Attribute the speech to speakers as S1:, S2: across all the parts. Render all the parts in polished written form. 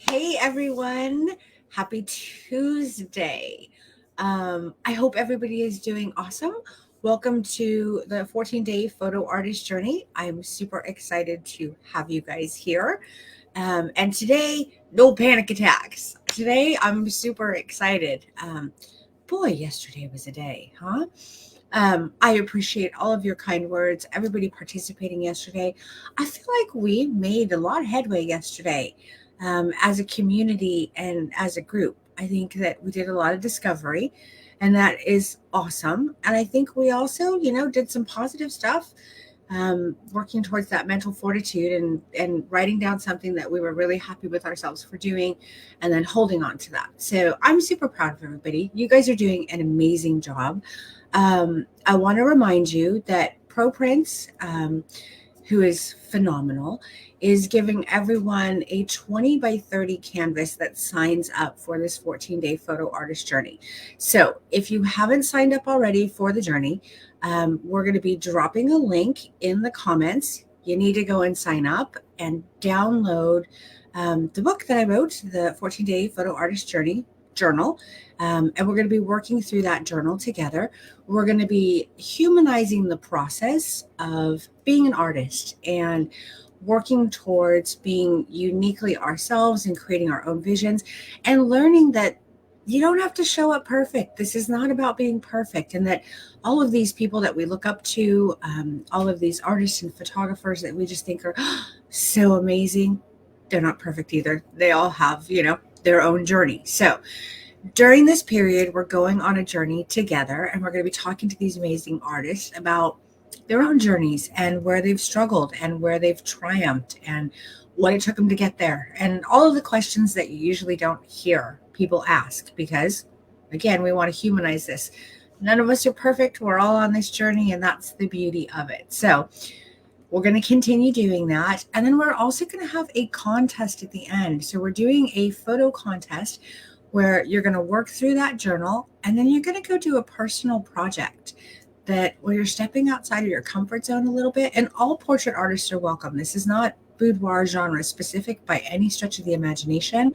S1: Hey everyone, happy Tuesday. I hope everybody is doing awesome. Welcome to the 14-day photo artist journey. I'm super excited to have you guys here. And today, no panic attacks. Today, I'm super excited. Boy, yesterday was a day, huh? I appreciate all of your kind words, everybody participating yesterday. I feel like we made a lot of headway yesterday as a community and as a group. I think that we did a lot of discovery, and that is awesome. And I think we also, did some positive stuff, working towards that mental fortitude and writing down something that we were really happy with ourselves for doing, and then holding on to that. So I'm super proud of everybody. You guys are doing an amazing job. I want to remind you that Pro Prince, who is phenomenal, is giving everyone a 20 by 30 canvas that signs up for this 14-day photo artist journey. So if you haven't signed up already for the journey, we're going to be dropping a link in the comments. You need to go and sign up and download the book that I wrote, the 14-day photo artist journal. And we're going to be working through that journal together. We're going to be humanizing the process of being an artist and working towards being uniquely ourselves and creating our own visions, and learning that you don't have to show up perfect. This is not about being perfect, and that all of these people that we look up to, all of these artists and photographers that we just think are so amazing, they're not perfect either. They all have, their own journey. So during this period, we're going on a journey together, and we're going to be talking to these amazing artists about their own journeys and where they've struggled and where they've triumphed and what it took them to get there, and all of the questions that you usually don't hear people ask, because again, we want to humanize this. None of us are perfect. We're all on this journey, and that's the beauty of it. So we're going to continue doing that. And then we're also going to have a contest at the end. So we're doing a photo contest where you're going to work through that journal, and then you're going to go do a personal project where you're stepping outside of your comfort zone a little bit. And all portrait artists are welcome. This is not boudoir genre specific by any stretch of the imagination.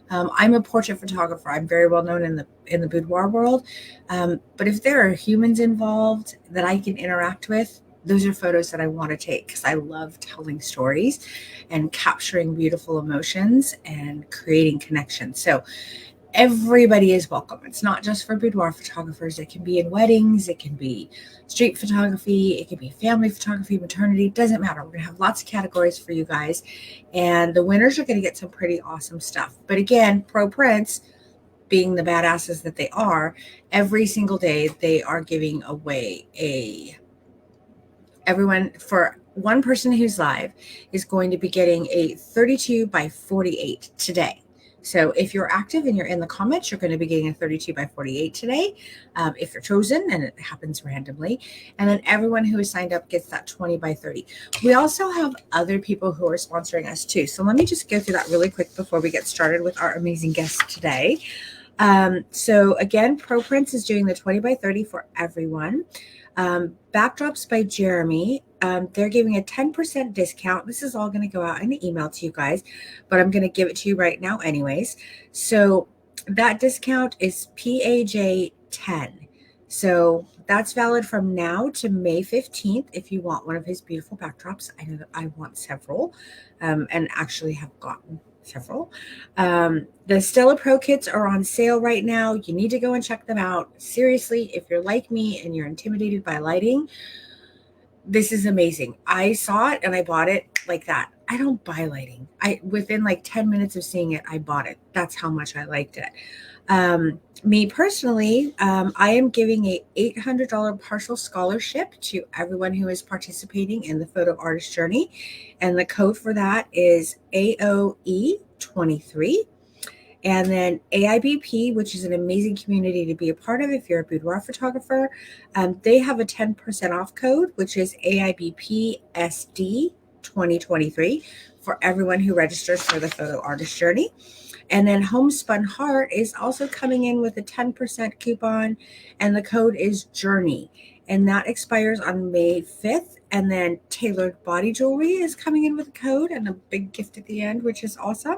S1: I'm a portrait photographer. I'm very well known in the boudoir world. But if there are humans involved that I can interact with, those are photos that I want to take, because I love telling stories and capturing beautiful emotions and creating connections. So everybody is welcome. It's not just for boudoir photographers. It can be in weddings, it can be street photography, it can be family photography, maternity, doesn't matter. We're going to have lots of categories for you guys, and the winners are going to get some pretty awesome stuff. But again, Pro Prince, being the badasses that they are, every single day they are giving away everyone, for one person who's live, is going to be getting a 32 by 48 today. So if you're active and you're in the comments, you're going to be getting a 32 by 48 today, if you're chosen, and it happens randomly. And then everyone who is signed up gets that 20 by 30. We also have other people who are sponsoring us too. So let me just go through that really quick before we get started with our amazing guest today. So again, Pro Prince is doing the 20 by 30 for everyone. Backdrops by Jeremy. They're giving a 10% discount. This is all going to go out in an email to you guys, but I'm going to give it to you right now anyways. So that discount is PAJ10. So that's valid from now to May 15th if you want one of his beautiful backdrops. I know that I want several, and actually have gotten several. The Stella Pro kits are on sale right now. You need to go and check them out. Seriously, if you're like me and you're intimidated by lighting, this is amazing. I saw it and I bought it like that. I don't buy lighting. Within like 10 minutes of seeing it, I bought it. That's how much I liked it. Me personally, I am giving a $800 partial scholarship to everyone who is participating in the photo artist journey. And the code for that is AOE23. And then AIBP, which is an amazing community to be a part of if you're a boudoir photographer, they have a 10% off code, which is AIBPSD 2023 for everyone who registers for the photo artist journey. And then Homespun Heart is also coming in with a 10% coupon, and the code is Journey. and that expires on May 5th. And then Tailored Body Jewelry is coming in with a code and a big gift at the end, which is awesome.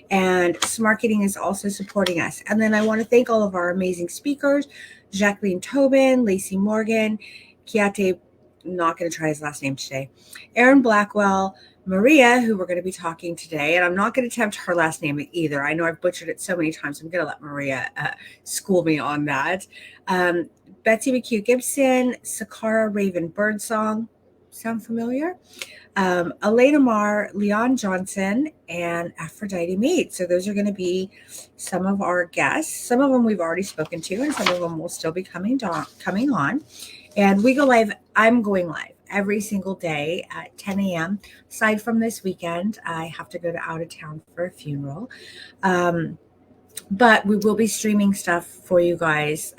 S1: And Smarketing is also supporting us. And then I want to thank all of our amazing speakers, Jacqueline Tobin, Lacey Morgan, Kiate, I'm not going to try his last name today, Aaron Blackwell, Maria, who we're going to be talking today, and I'm not going to attempt her last name either. I know I've butchered it so many times. I'm going to let Maria school me on that. Betsy McHugh Gibson, Sakara Raven Birdsong. Sound familiar? Elena Marr, Leon Johnson, and Aphrodite Mead. So those are going to be some of our guests. Some of them we've already spoken to, and some of them will still be coming on. And we go live. I'm going live every single day at 10 a.m. Aside from this weekend, I have to go to out of town for a funeral. But we will be streaming stuff for you guys,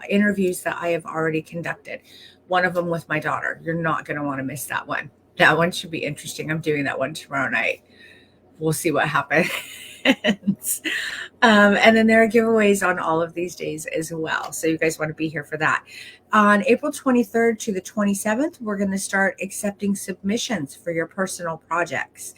S1: interviews that I have already conducted. One of them with my daughter. You're not going to want to miss that one. That one should be interesting. I'm doing that one tomorrow night. We'll see what happens. And then there are giveaways on all of these days as well. So you guys want to be here for that. On April 23rd to the 27th, we're going to start accepting submissions for your personal projects.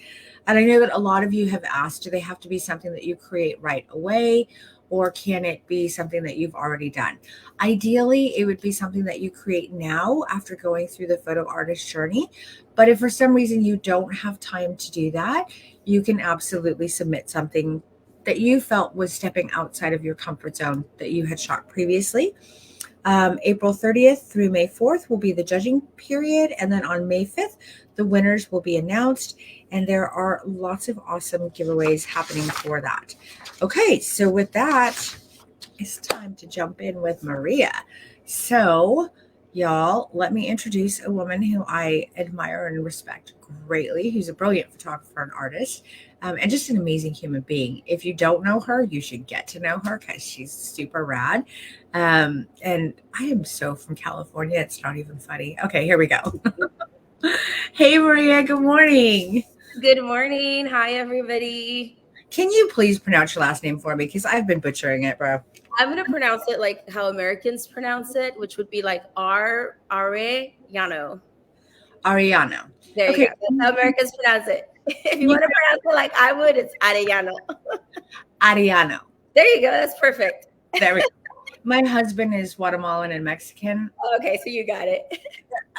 S1: And I know that a lot of you have asked, do they have to be something that you create right away? Or can it be something that you've already done? Ideally, it would be something that you create now after going through the photo artist journey. But if for some reason you don't have time to do that, you can absolutely submit something that you felt was stepping outside of your comfort zone that you had shot previously. April 30th through May 4th will be the judging period. And then on May 5th, the winners will be announced. And there are lots of awesome giveaways happening for that. Okay, so with that, it's time to jump in with Maria. So, y'all, let me introduce a woman who I admire and respect greatly, who's a brilliant photographer and artist, and just an amazing human being. If you don't know her, you should get to know her because she's super rad. And I am so from California, it's not even funny. Okay, here we go. Hey, Maria, good morning.
S2: Good morning. Hi, everybody.
S1: Can you please pronounce your last name for me? Because I've been butchering it, bro.
S2: I'm going to pronounce it like how Americans pronounce it, which would be like Arellano.
S1: Arellano.
S2: There you go. That's how Americans pronounce it. If you want to pronounce it like I would, it's Arellano.
S1: Arellano.
S2: There you go. That's perfect.
S1: There we go. My husband is Guatemalan and Mexican.
S2: Okay, so you got it.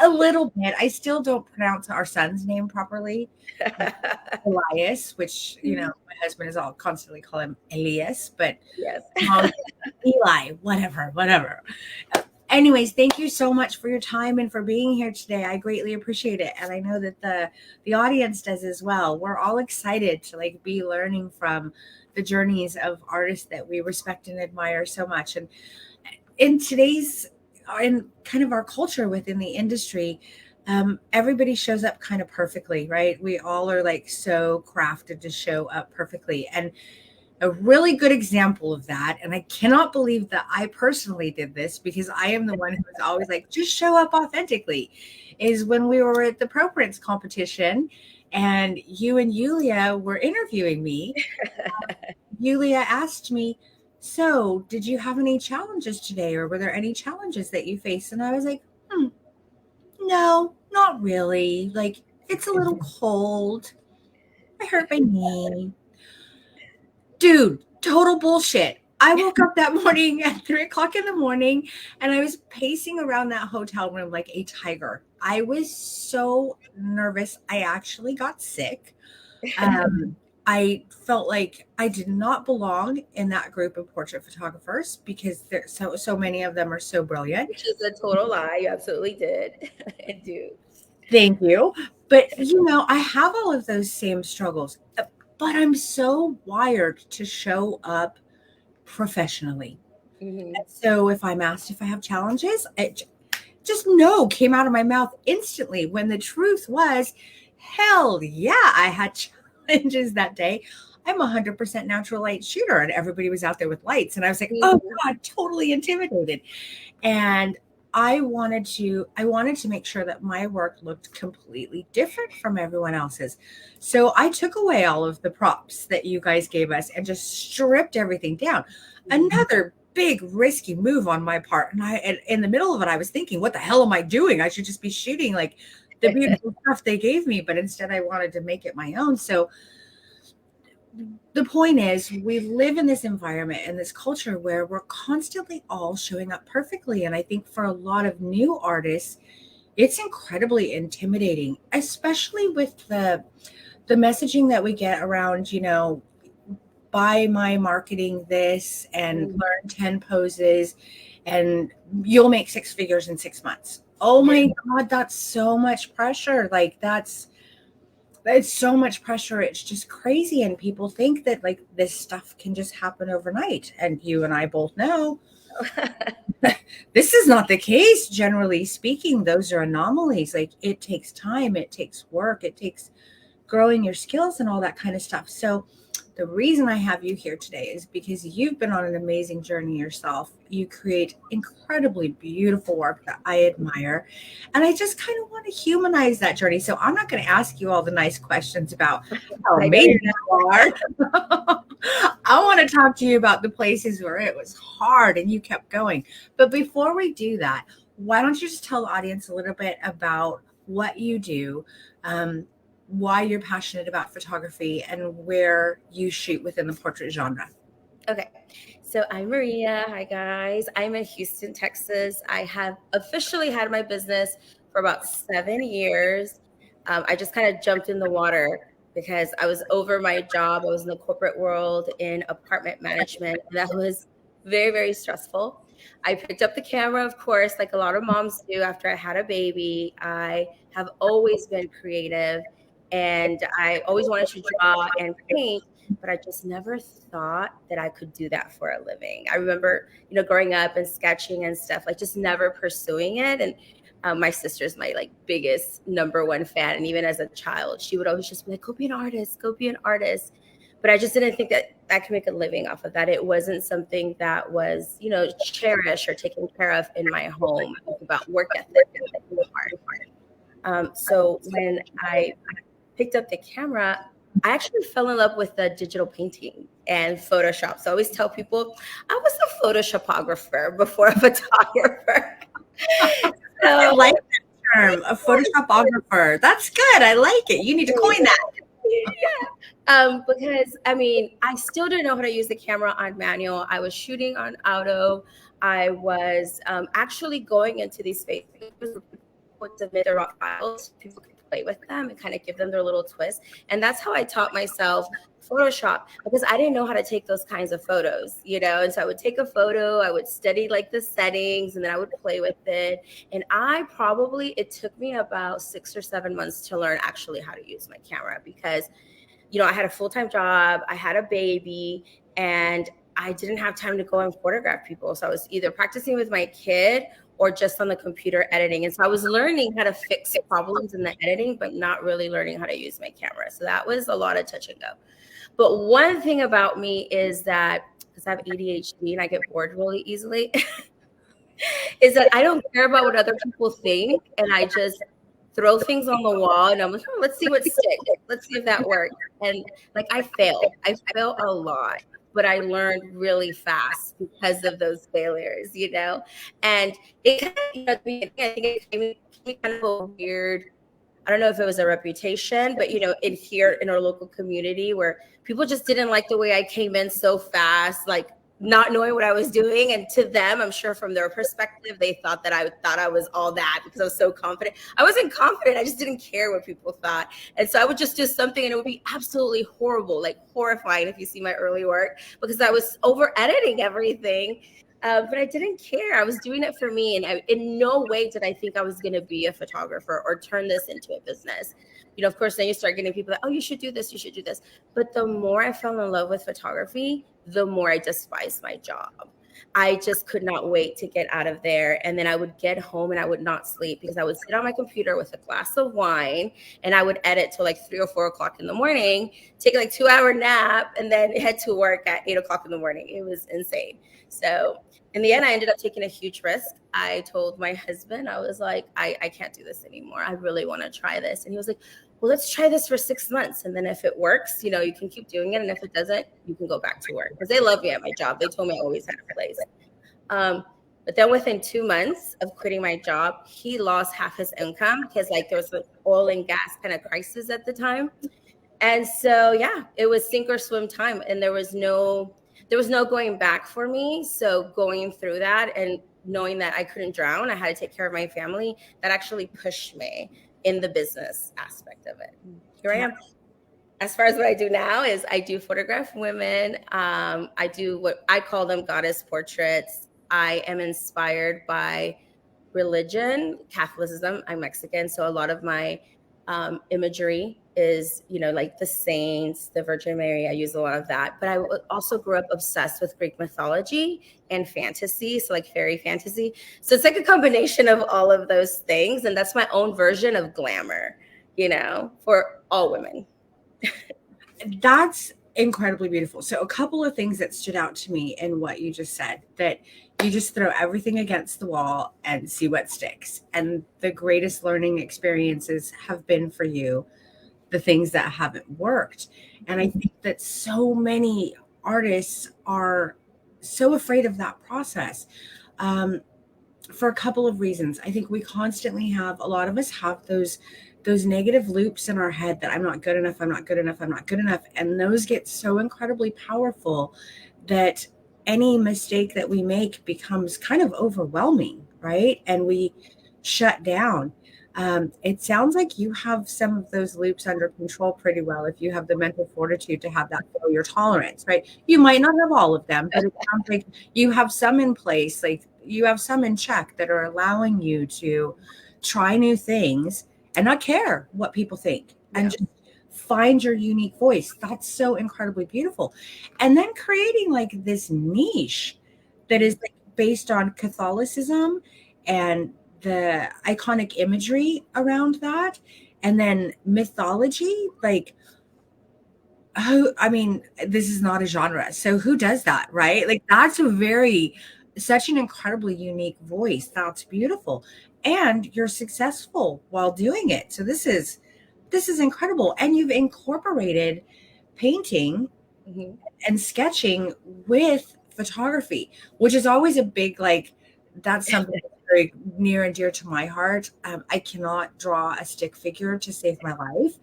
S1: A little bit. I still don't pronounce our son's name properly. Elias, which, you know, my husband is all constantly call him Elias, but
S2: yes.
S1: Eli, whatever. Anyways, thank you so much for your time and for being here today. I greatly appreciate it. And I know that the audience does as well. We're all excited to like be learning from the journeys of artists that we respect and admire so much. And in today's, in kind of our culture within the industry, everybody shows up kind of perfectly, right? We all are like so crafted to show up perfectly. And a really good example of that, and I cannot believe that I personally did this because I am the one who is always like, just show up authentically, is when we were at the Pro Prince competition and you and Yulia were interviewing me. Yulia asked me, so did you have any challenges today, or were there any challenges that you faced? And I was like, no, not really. Like, it's a little cold. I hurt my knee. Dude, total bullshit. I woke up that morning at 3:00 in the morning and I was pacing around that hotel room like a tiger. I was so nervous. I actually got sick. I felt like I did not belong in that group of portrait photographers because there's so many of them are so brilliant.
S2: Which is a total lie. You absolutely did. I do.
S1: Thank you. But, you know, I have all of those same struggles, but I'm so wired to show up professionally.
S2: Mm-hmm.
S1: So if I'm asked if I have challenges, it just no came out of my mouth instantly, when the truth was, hell yeah, I had challenges that day. I'm 100% natural light shooter and everybody was out there with lights. And I was like, oh God, totally intimidated. And I wanted to make sure that my work looked completely different from everyone else's. So I took away all of the props that you guys gave us and just stripped everything down. Another big risky move on my part. And in the middle of it, I was thinking, what the hell am I doing? I should just be shooting like the beautiful stuff they gave me, but instead I wanted to make it my own. So the point is, we live in this environment and this culture where we're constantly all showing up perfectly. And I think for a lot of new artists, it's incredibly intimidating, especially with the messaging that we get around, buy my marketing this and learn 10 poses and you'll make six figures in 6 months. Oh my God, that's so much pressure. Like it's so much pressure. It's just crazy. And people think that like this stuff can just happen overnight. And you and I both know this is not the case. Generally speaking, those are anomalies. Like it takes time, it takes work, it takes growing your skills and all that kind of stuff. So the reason I have you here today is because you've been on an amazing journey yourself. You create incredibly beautiful work that I admire. And I just kind of want to humanize that journey. So I'm not going to ask you all the nice questions about how amazing you are. I want to talk to you about the places where it was hard and you kept going. But before we do that, why don't you just tell the audience a little bit about what you do, why you're passionate about photography, and where you shoot within the portrait genre.
S2: Okay. So I'm Maria. Hi, guys. I'm in Houston, Texas. I have officially had my business for about 7 years. I just kind of jumped in the water because I was over my job. I was in the corporate world in apartment management. And that was very, very stressful. I picked up the camera, of course, like a lot of moms do after I had a baby. I have always been creative. And I always wanted to draw and paint, but I just never thought that I could do that for a living. I remember, growing up and sketching and stuff, like just never pursuing it. And my sister's my like biggest number one fan. And even as a child, she would always just be like, go be an artist, go be an artist. But I just didn't think that I could make a living off of that. It wasn't something that was, cherished or taken care of in my home. It was about work ethic and art. So when I picked up the camera, I actually fell in love with the digital painting and Photoshop. So I always tell people I was a Photoshopographer before a photographer.
S1: I like that term, a Photoshopographer. That's good. I like it. You need to coin that.
S2: Yeah. Because I still didn't know how to use the camera on manual. I was shooting on auto. I was actually going into these spaces to submit their raw files. People could play with them and kind of give them their little twist. And that's how I taught myself Photoshop, because I didn't know how to take those kinds of photos, and so I would take a photo, I would study like the settings, and then I would play with it. And it took me about 6 or 7 months to learn actually how to use my camera, because I had a full-time job, I had a baby, and I didn't have time to go and photograph people. So I was either practicing with my kid or just on the computer editing. And so I was learning how to fix problems in the editing, but not really learning how to use my camera. So that was a lot of touch and go. But one thing about me is that, because I have ADHD and I get bored really easily, is that I don't care about what other people think. And I just throw things on the wall and I'm like, let's see what sticks. Let's see if that works. And like I fail a lot, but I learned really fast because of those failures, and it kind of, at the beginning, I think it came kind of a weird, I don't know if it was a reputation, but in here in our local community where people just didn't like the way I came in so fast, like not knowing what I was doing. And to them, I'm sure from their perspective, they thought I was all that because I was so confident. I wasn't confident. I just didn't care what people thought. And so I would just do something and it would be absolutely horrible, like horrifying if you see my early work, because I was over editing everything. But I didn't care. I was doing it for me. And in no way did I think I was going to be a photographer or turn this into a business. Of course, then you start getting people like, oh, you should do this, you should do this. But the more I fell in love with photography, the more I despised my job. I just could not wait to get out of there. And then I would get home and I would not sleep because I would sit on my computer with a glass of wine and I would edit till like 3 or 4 o'clock in the morning, take like 2-hour nap, and then head to work at 8 o'clock in the morning. It was insane. So in the end, I ended up taking a huge risk. I told my husband, I was like, I can't do this anymore. I really want to try this. And he was like, well, let's try this for 6 months. And then if it works, you can keep doing it. And if it doesn't, you can go back to work. Because they love me at my job. They told me I always had a place. But then within 2 months of quitting my job, he lost half his income because like there was an oil and gas kind of crisis at the time. And so yeah, it was sink or swim time, and there was no going back for me. So going through that and knowing that I couldn't drown, I had to take care of my family, that actually pushed me in the business aspect of it. Here I
S1: Yeah.
S2: am. As far as what I do now is I do photograph women. I do what I call them goddess portraits. I am inspired by religion, Catholicism. I'm Mexican, so a lot of my imagery is, like the saints, the Virgin Mary. I use a lot of that. But I also grew up obsessed with Greek mythology and fantasy, so like fairy fantasy. So it's like a combination of all of those things, and that's my own version of glamour, for all women.
S1: That's incredibly beautiful. So, a couple of things that stood out to me in what you just said, that you just throw everything against the wall and see what sticks. And the greatest learning experiences have been for you the things that haven't worked. And I think that so many artists are so afraid of that process. Um, for a couple of reasons. I think we constantly have, a lot of us have those negative loops in our head that I'm not good enough, I'm not good enough, I'm not good enough, and those get so incredibly powerful that any mistake that we make becomes kind of overwhelming, right? And we shut down. It sounds like you have some of those loops under control pretty well if you have the mental fortitude to have that failure tolerance, right? You might not have all of them, but it sounds like you have some in place, like you have some in check that are allowing you to try new things and not care what people think and
S2: Yeah.
S1: just find your unique voice. That's so incredibly beautiful. And then creating like this niche that is like based on Catholicism and the iconic imagery around that, and then mythology, like who, I mean, this is not a genre. So who does that, right? Like that's a very such an incredibly unique voice. That's beautiful. And you're successful while doing it. So this is incredible. And you've incorporated painting
S2: Mhm.
S1: and sketching with photography, which is always a big like that's something that's very near and dear to my heart. I cannot draw a stick figure to save my life,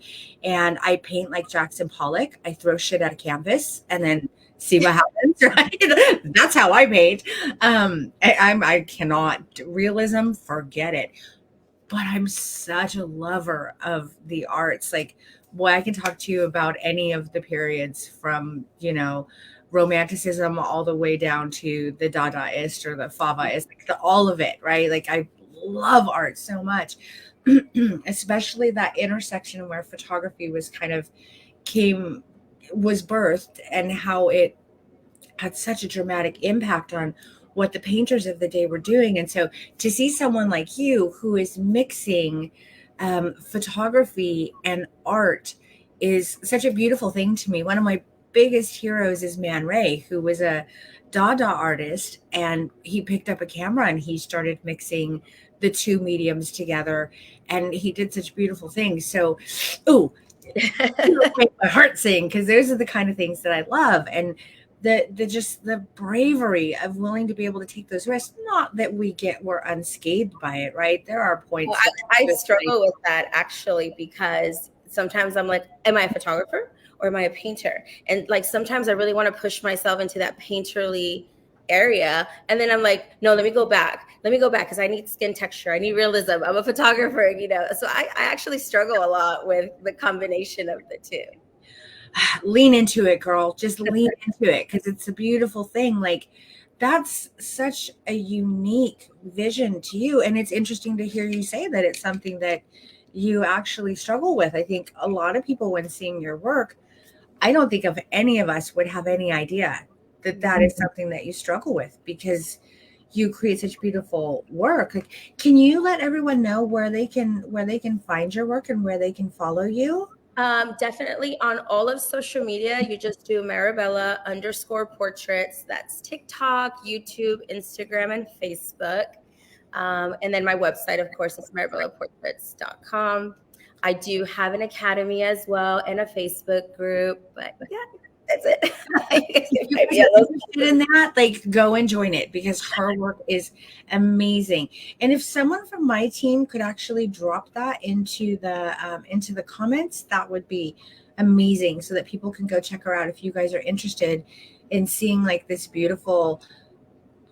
S1: and I paint like Jackson Pollock. I throw shit at a canvas and then see what happens. Right? That's how I paint. I cannot realism. Forget it, but I'm such a lover of the arts. Like, boy, I can talk to you about any of the periods from, romanticism all the way down to the Dadaist or the Favaist, like all of it, right? Like, I love art so much, especially that intersection where photography was kind of came, was birthed, and how it had such a dramatic impact on what the painters of the day were doing. And so to see someone like you who is mixing photography and art is such a beautiful thing to me. One of my biggest heroes is Man Ray, who was a Dada artist, and he picked up a camera and he started mixing the two mediums together, and he did such beautiful things. So, oh, make my heart sing, because those are the kind of things that I love. And the just the bravery of willing to be able to take those risks. Not that we're unscathed by it, right? There are
S2: Well,
S1: points that
S2: I struggle with that actually, because sometimes I'm like, am I a photographer or am I a painter? And like sometimes I really want to push myself into that painterly area. And then I'm like, no, let me go back. Let me go back because I need skin texture. I need realism. I'm a photographer. So I actually struggle a lot with the combination of the two.
S1: lean into it, girl. Just lean into it, because it's a beautiful thing. Like, that's such a unique vision to you. And it's interesting to hear you say that it's something that you actually struggle with. I think a lot of people, when seeing your work, I don't think of any of us would have any idea that that is something that you struggle with, because you create such beautiful work. Like, can you let everyone know where they can find your work and where they can follow you?
S2: Definitely on all of social media, you just do Marabella_portraits. That's TikTok, YouTube, Instagram, and Facebook. And then my website, of course, is marabellaportraits.com. I do have an academy as well and a Facebook group. But yeah. That's it.
S1: If you
S2: Maybe,
S1: guys
S2: yeah,
S1: are
S2: those
S1: interested in that, like go and join it because her work is amazing. And if someone from my team could actually drop that into the comments, that would be amazing so that people can go check her out if you guys are interested in seeing like this beautiful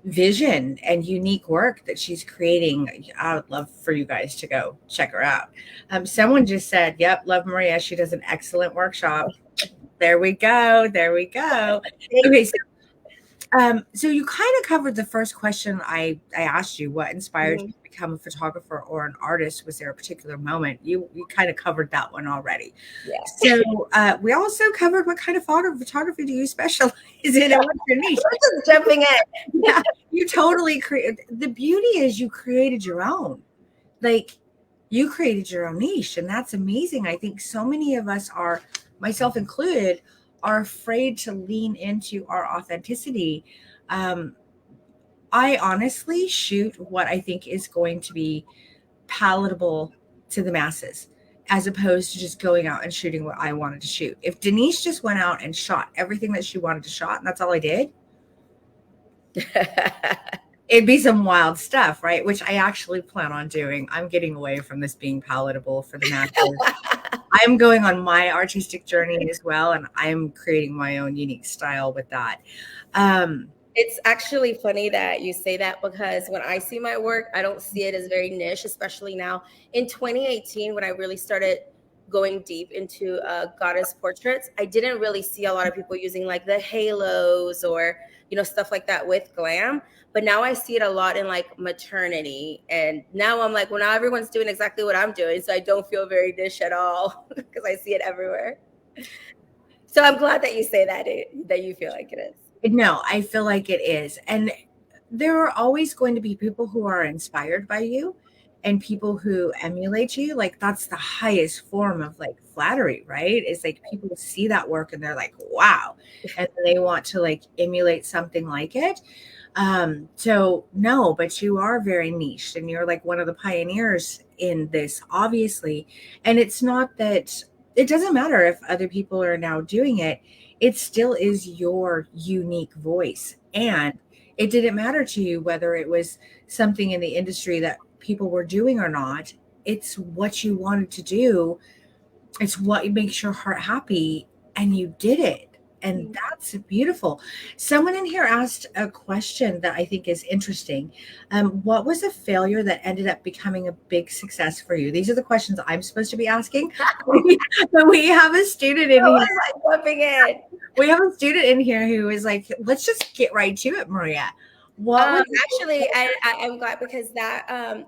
S1: vision and unique work that she's creating. I would love for you guys to go check her out. Someone just said, yep, love Maria. She does an excellent workshop. There we go. There we go. Okay, so you kind of covered the first question I asked you. What inspired you
S2: Mhm.
S1: to become a photographer or an artist? Was there a particular moment? You kind of covered that one already.
S2: Yeah.
S1: So we also covered what kind of photography do you specialize in and what's your niche?
S2: We're just jumping in.
S1: Yeah, you totally create. The beauty is you created your own. Like you created your own niche, and that's amazing. I think so many of us are, myself included, are afraid to lean into our authenticity. um, I honestly shoot what I think is going to be palatable to the masses, as opposed to just going out and shooting what I wanted to shoot. If Denise just went out and shot everything that she wanted to shot and that's all I did, it'd be some wild stuff, right? Which I actually plan on doing. I'm getting away from this being palatable for the masses. I'm going on my artistic journey as well, and I'm creating my own unique style with that. Um,
S2: It's actually funny that you say that because when I see my work, I don't see it as very niche, especially now. In 2018, when I really started going deep into goddess portraits, I didn't really see a lot of people using like the halos or, stuff like that with glam. But now I see it a lot in like maternity. And now I'm like, well, now everyone's doing exactly what I'm doing. So I don't feel very niche at all because I see it everywhere. So I'm glad that you say that you feel like it is.
S1: no, I feel like it is. And there are always going to be people who are inspired by you and people who emulate you. Like that's the highest form of like flattery, right? It's like people see that work and they're like, wow. And they want to like emulate something like it. So no, but you are very niche and you're like one of the pioneers in this, obviously. And it's not that it doesn't matter if other people are now doing it, it still is your unique voice. And it didn't matter to you whether it was something in the industry that people were doing or not. It's what you wanted to do, it's what makes your heart happy, and you did it. And that's beautiful. Someone in here asked a question that I think is interesting. What was a failure that ended up becoming a big success for you? These are the questions I'm supposed to be asking. But we have a student in
S2: I
S1: here.
S2: was like jumping in.
S1: We have a student in here who is like, let's just get right to it, Maria. What was
S2: Actually, I'm glad because that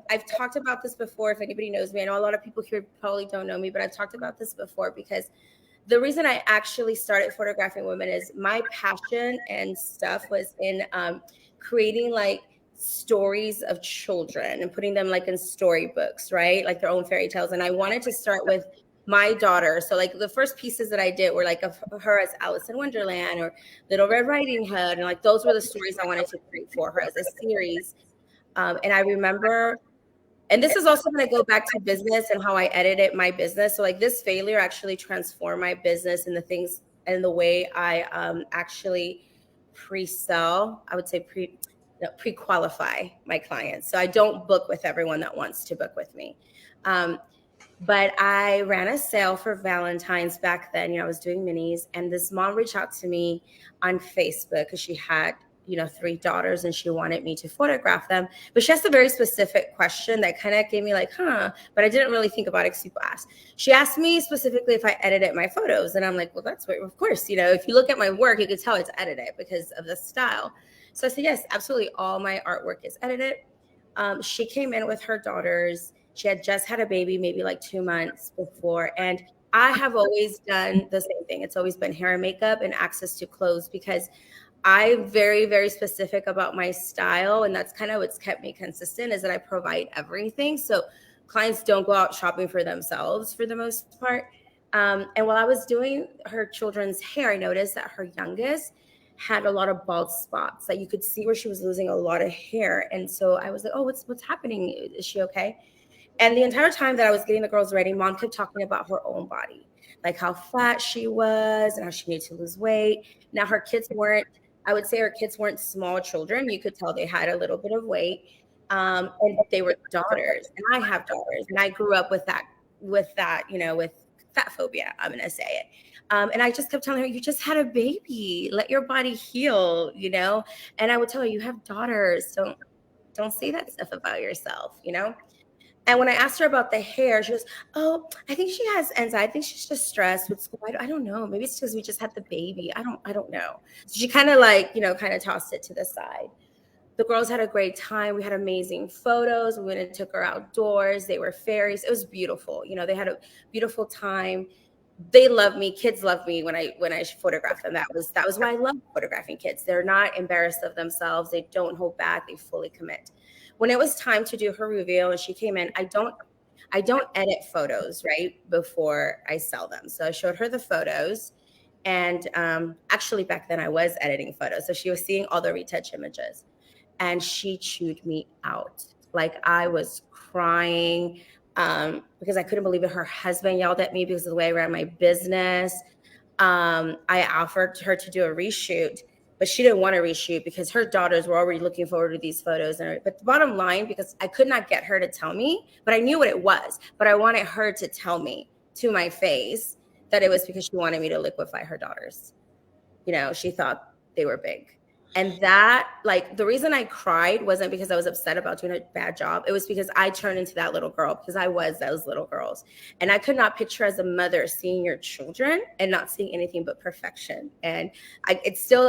S2: I've talked about this before. If anybody knows me, I know a lot of people here probably don't know me, but I've talked about this before because the reason I actually started photographing women is my passion and stuff was in creating like stories of children and putting them like in storybooks, right? Like their own fairy tales. And I wanted to start with my daughter. So like the first pieces that I did were like of her as Alice in Wonderland or Little Red Riding Hood. And like those were the stories I wanted to create for her as a series. And I remember, and this is also going to go back to business and how I edited my business. So like this failure actually transformed my business and the things and the way I actually pre-sell, I would say pre-qualify my clients. So I don't book with everyone that wants to book with me. But I ran a sale for Valentine's back then. I was doing minis, and this mom reached out to me on Facebook because she had, 3 daughters and she wanted me to photograph them. But she asked a very specific question that kind of gave me like, but I didn't really think about it because people asked. She asked me specifically if I edited my photos. And I'm like, well, that's what, of course, if you look at my work, you can tell it's edited because of the style. So I said, yes, absolutely. All my artwork is edited. She came in with her daughters. She had just had a baby, maybe like 2 months before. And I have always done the same thing. It's always been hair and makeup and access to clothes because I'm very, very specific about my style. And that's kind of what's kept me consistent is that I provide everything. So clients don't go out shopping for themselves for the most part. And while I was doing her children's hair, I noticed that her youngest had a lot of bald spots that you could see where she was losing a lot of hair. And so I was like, oh, what's happening? Is she okay? And the entire time that I was getting the girls ready, mom kept talking about her own body. like how fat she was and how she needed to lose weight. Now her kids weren't, I would say her kids weren't small children. You could tell they had a little bit of weight. And they were daughters, and I have daughters, and I grew up with that, with fat phobia. I'm going to say it. And I just kept telling her, you just had a baby, let your body heal. And I would tell her, you have daughters. Don't say that stuff about yourself. And when I asked her about the hair, she goes, "Oh, I think she has anxiety. I think she's just stressed with school. I don't know. Maybe it's because we just had the baby. I don't know." So she kind of kind of tossed it to the side. The girls had a great time. We had amazing photos. We went and took her outdoors. They were fairies. It was beautiful. They had a beautiful time. They love me. Kids love me when I photograph them. That was why I love photographing kids. They're not embarrassed of themselves. They don't hold back. They fully commit. When it was time to do her reveal and she came in, I don't edit photos right before I sell them. So I showed her the photos, and actually back then I was editing photos. So she was seeing all the retouch images, and she chewed me out. Like I was crying because I couldn't believe it. Her husband yelled at me because of the way I ran my business. I offered her to do a reshoot, but she didn't want to reshoot because her daughters were already looking forward to these photos. But the bottom line, because I could not get her to tell me, but I knew what it was, but I wanted her to tell me to my face that it was because she wanted me to liquefy her daughters. She thought they were big. And that, the reason I cried wasn't because I was upset about doing a bad job. It was because I turned into that little girl, because I was those little girls. And I could not picture as a mother seeing your children and not seeing anything but perfection. And it still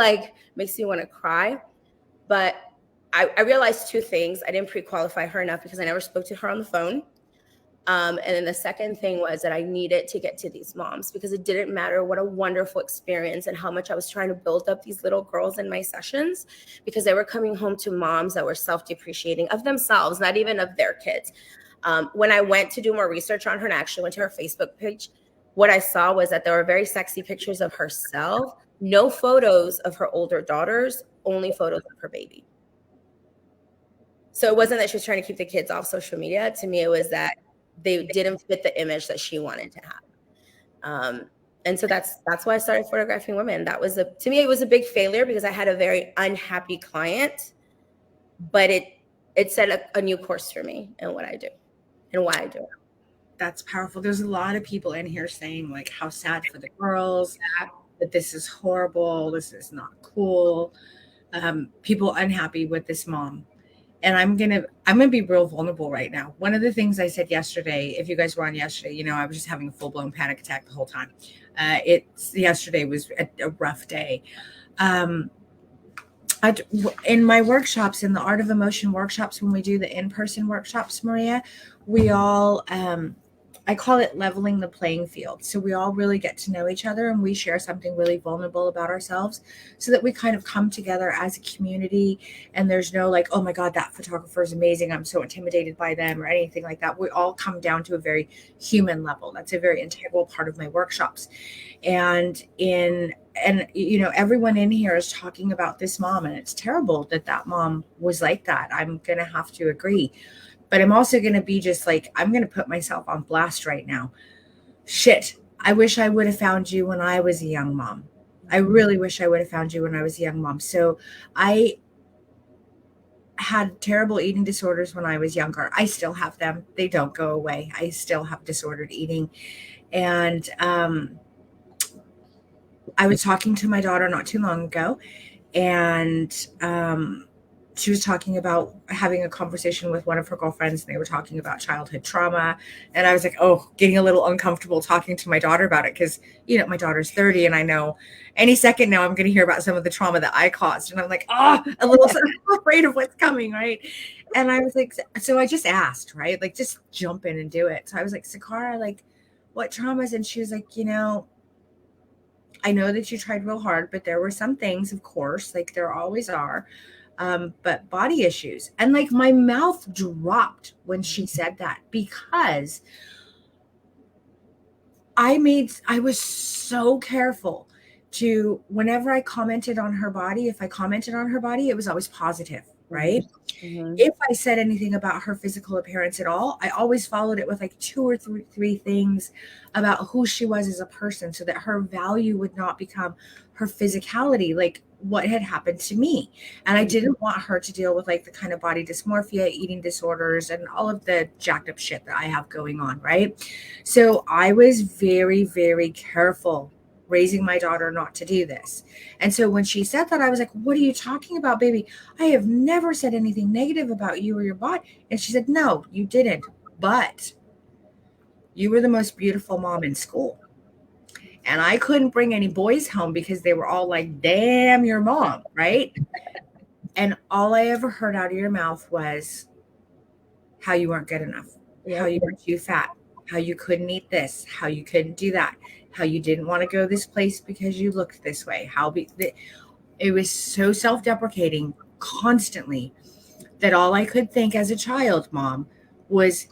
S2: makes me want to cry. But I realized two things. I didn't pre-qualify her enough because I never spoke to her on the phone. And then the second thing was that I needed to get to these moms, because it didn't matter what a wonderful experience and how much I was trying to build up these little girls in my sessions, because they were coming home to moms that were self-depreciating of themselves, not even of their kids. When I went to do more research on her and actually went to her Facebook page, what I saw was that there were very sexy pictures of herself, no photos of her older daughters, only photos of her baby. So it wasn't that she was trying to keep the kids off social media. To me, it was that they didn't fit the image that she wanted to have. And so that's why I started photographing women. To me, it was a big failure because I had a very unhappy client, but it set a new course for me and what I do and why I do it.
S1: That's powerful. There's a lot of people in here saying how sad for the girls, that this is horrible, this is not cool. People unhappy with this mom. And I'm gonna be real vulnerable right now. One of the things I said yesterday, if you guys were on yesterday, I was just having a full-blown panic attack the whole time. Yesterday was a rough day. In my workshops, in the Art of Emotion workshops, when we do the in-person workshops, Maria, we all I call it leveling the playing field. So we all really get to know each other and we share something really vulnerable about ourselves, so that we kind of come together as a community. And there's no oh my God, that photographer is amazing, I'm so intimidated by them, or anything like that. We all come down to a very human level. That's a very integral part of my workshops. And everyone in here is talking about this mom, and it's terrible that mom was like that. I'm going to have to agree. But I'm also going to be just I'm going to put myself on blast right now. Shit. I wish I would have found you when I was a young mom. I really wish I would have found you when I was a young mom. So I had terrible eating disorders when I was younger. I still have them. They don't go away. I still have disordered eating. And I was talking to my daughter not too long ago, and she was talking about having a conversation with one of her girlfriends, and they were talking about childhood trauma. And I was getting a little uncomfortable talking to my daughter about it, because, my daughter's 30, and I know any second now I'm going to hear about some of the trauma that I caused. And I'm a little afraid of what's coming, right? And I was so I just asked, right? Just jump in and do it. So I was Sakara, what traumas? And she was I know that you tried real hard, but there were some things, of course, there always are. But body issues. And my mouth dropped when she said that, because I was so careful to, whenever I commented on her body, if I commented on her body, it was always positive. right?
S2: Mm-hmm.
S1: If I said anything about her physical appearance at all, I always followed it with like two or three things about who she was as a person so that her value would not become her physicality, like what had happened to me. And I didn't want her to deal with like the kind of body dysmorphia, eating disorders, and all of the jacked up shit that I have going on, right? So I was very, very careful raising my daughter not to do this. And so when she said that, I was like, what are you talking about, baby? I have never said anything negative about you or your body. And she said, no, you didn't. But you were the most beautiful mom in school. And I couldn't bring any boys home because they were all like, damn your mom, right? And all I ever heard out of your mouth was how you weren't good enough, how
S2: Yep.
S1: you were too fat, how you couldn't eat this, how you couldn't do that, how you didn't want to go this place because you looked this way. It was so self-deprecating constantly that all I could think as a child, Mom, was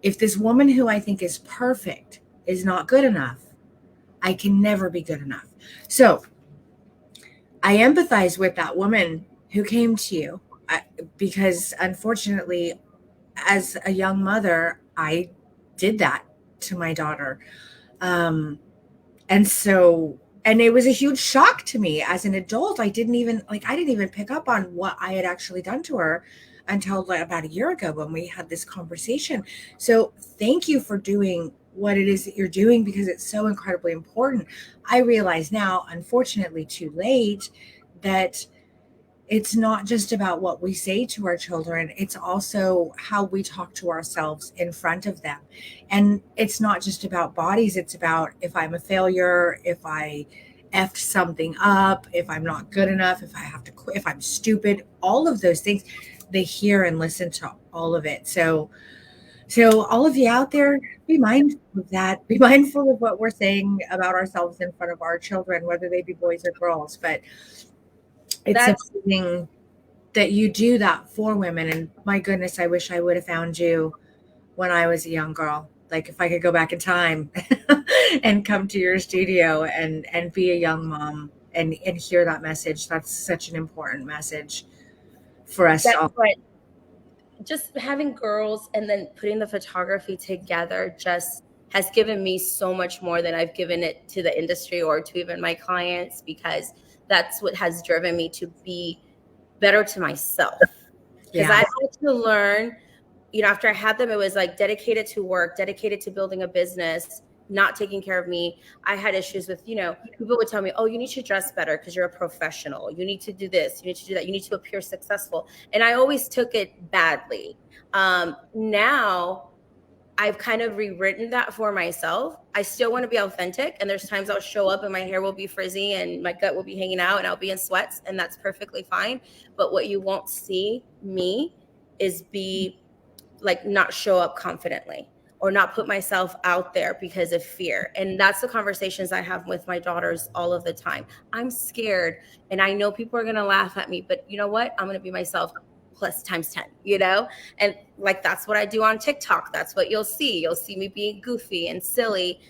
S1: if this woman who I think is perfect is not good enough, I can never be good enough. So I empathize with that woman who came to you because unfortunately, as a young mother, I did that to my daughter. Um, And so, and it was a huge shock to me as an adult. I didn't even pick up on what I had actually done to her until like about a year ago when we had this conversation. So thank you for doing what it is that you're doing because it's so incredibly important. I realize now, unfortunately, too late, that it's not just about what we say to our children, it's also how we talk to ourselves in front of them. And it's not just about bodies, it's about if I'm a failure, if I effed something up, if I'm not good enough, if I have to quit, if I'm stupid, all of those things. They hear and listen to all of it. So all of you out there, be mindful of that. Be mindful of what we're saying about ourselves in front of our children, whether they be boys or girls. But it's
S2: That's
S1: amazing that you do that for women. And my goodness, I wish I would have found you when I was a young girl. Like if I could go back in time and come to your studio and be a young mom and hear that message. That's such an important message for us
S2: that's
S1: all.
S2: what just having girls and then putting the photography together just has given me so much more than I've given it to the industry or to even my clients, because that's what has driven me to be better to myself. Because I
S1: Yeah.
S2: had to learn, after I had them, it was like dedicated to work, dedicated to building a business, not taking care of me. I had issues with, people would tell me, oh, you need to dress better because you're a professional. You need to do this. You need to do that. You need to appear successful. And I always took it badly. Now I've kind of rewritten that for myself. I still want to be authentic. And there's times I'll show up and my hair will be frizzy and my gut will be hanging out and I'll be in sweats, and that's perfectly fine. But what you won't see me is be like not show up confidently or not put myself out there because of fear. And that's the conversations I have with my daughters all of the time. I'm scared and I know people are going to laugh at me, but you know what? I'm going to be myself plus times 10, And like that's what I do on TikTok. That's what you'll see. You'll see me being goofy and silly.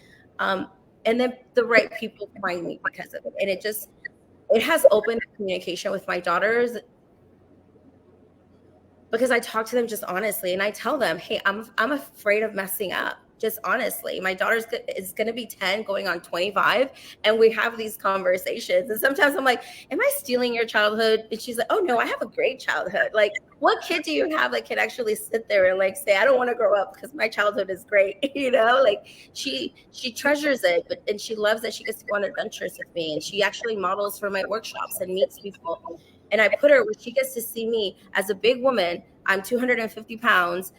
S2: And then the right people find me because of it. And it has opened communication with my daughters, because I talk to them just honestly and I tell them, hey, I'm afraid of messing up. Just honestly, my daughter is going to be 10 going on 25, and we have these conversations. And sometimes I'm like, am I stealing your childhood? And she's like, oh no, I have a great childhood. Like, what kid do you have that can actually sit there and like say, I don't want to grow up because my childhood is great? Like she treasures it, and she loves that she gets to go on adventures with me, and she actually models for my workshops and meets people. And I put her where she gets to see me as a big woman. I'm 250 pounds,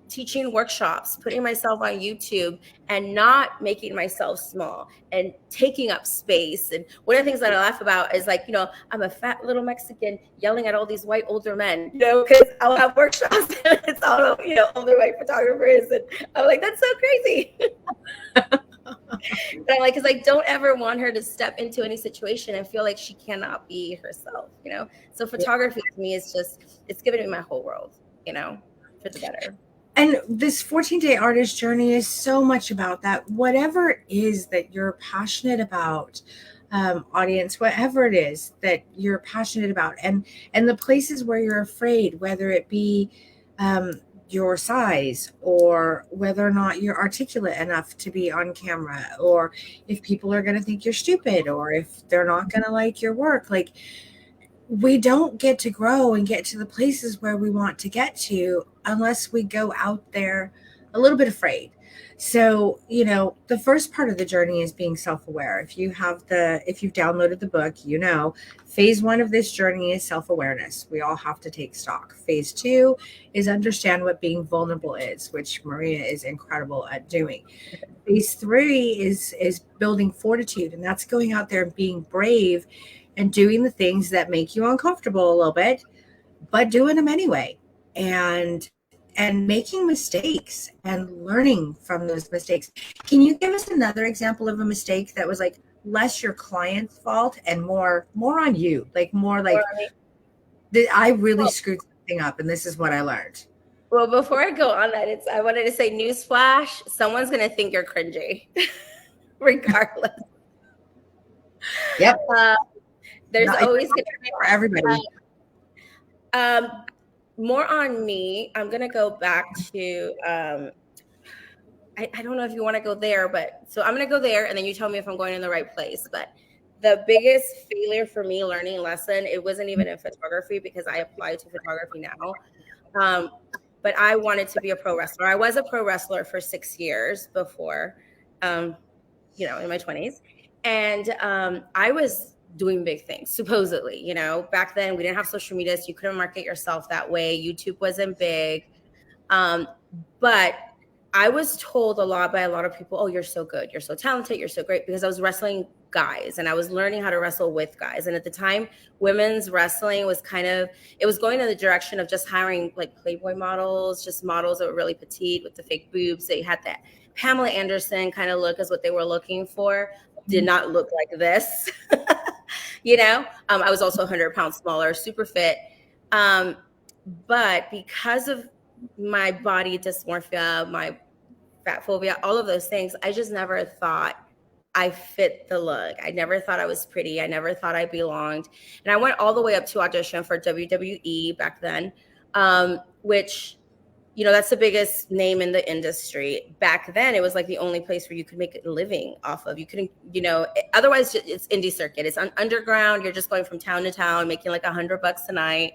S2: teaching workshops, putting myself on YouTube, and not making myself small and taking up space. And one of the things that I laugh about is like, I'm a fat little Mexican yelling at all these white older men, because I'll have workshops and it's all, older white photographers. And I'm like, that's so crazy. But I'm like, because I don't ever want her to step into any situation and feel like she cannot be herself, So photography to me is just, it's given me my whole world, for the better.
S1: And this 14-day artist journey is so much about that. Whatever it is that you're passionate about, audience, whatever it is that you're passionate about, and the places where you're afraid, whether it be your size, or whether or not you're articulate enough to be on camera, or if people are going to think you're stupid, or if they're not going to like your work. Like, we don't get to grow and get to the places where we want to get to unless we go out there a little bit afraid. So, the first part of the journey is being self-aware. If you've downloaded the book, phase 1 of this journey is self-awareness. We all have to take stock. Phase 2 is understand what being vulnerable is, which Maria is incredible at doing. Phase 3 is building fortitude, and that's going out there and being brave and doing the things that make you uncomfortable a little bit, but doing them anyway, and making mistakes and learning from those mistakes. Can you give us another example of a mistake that was like less your client's fault and more on you, like more like I really
S2: Well,
S1: screwed something up and this is what I learned?
S2: well, before I go on that, I wanted to say, newsflash: someone's gonna think you're cringy, regardless.
S1: Yep.
S2: Uh, there's
S1: Not, it's
S2: always gonna
S1: not for everybody.
S2: um, more on me. I'm gonna go back to I don't know if you want to go there, but so I'm gonna go there, and then you tell me if I'm going in the right place. But the biggest failure for me, learning lesson, it wasn't even in photography, because I applied to photography now. Um, but I wanted to be a pro wrestler. I was a pro wrestler for 6 years before, in my 20s. And I was doing big things, supposedly. Back then we didn't have social media, so you couldn't market yourself that way. YouTube wasn't big. But I was told a lot by a lot of people, oh, you're so good, you're so talented, you're so great, because I was wrestling guys and I was learning how to wrestle with guys. And at the time, women's wrestling was it was going in the direction of just hiring like Playboy models, just models that were really petite with the fake boobs. They had that Pamela Anderson kind of look, is what they were looking for. Did not look like this. I was also 100 pounds smaller, super fit. But because of my body dysmorphia, my fat phobia, all of those things, I just never thought I fit the look. I never thought I was pretty. I never thought I belonged. And I went all the way up to audition for WWE back then, which, that's the biggest name in the industry. Back then, it was like the only place where you could make a living off of. You couldn't, otherwise it's indie circuit. It's underground. You're just going from town to town, making like $100 a night.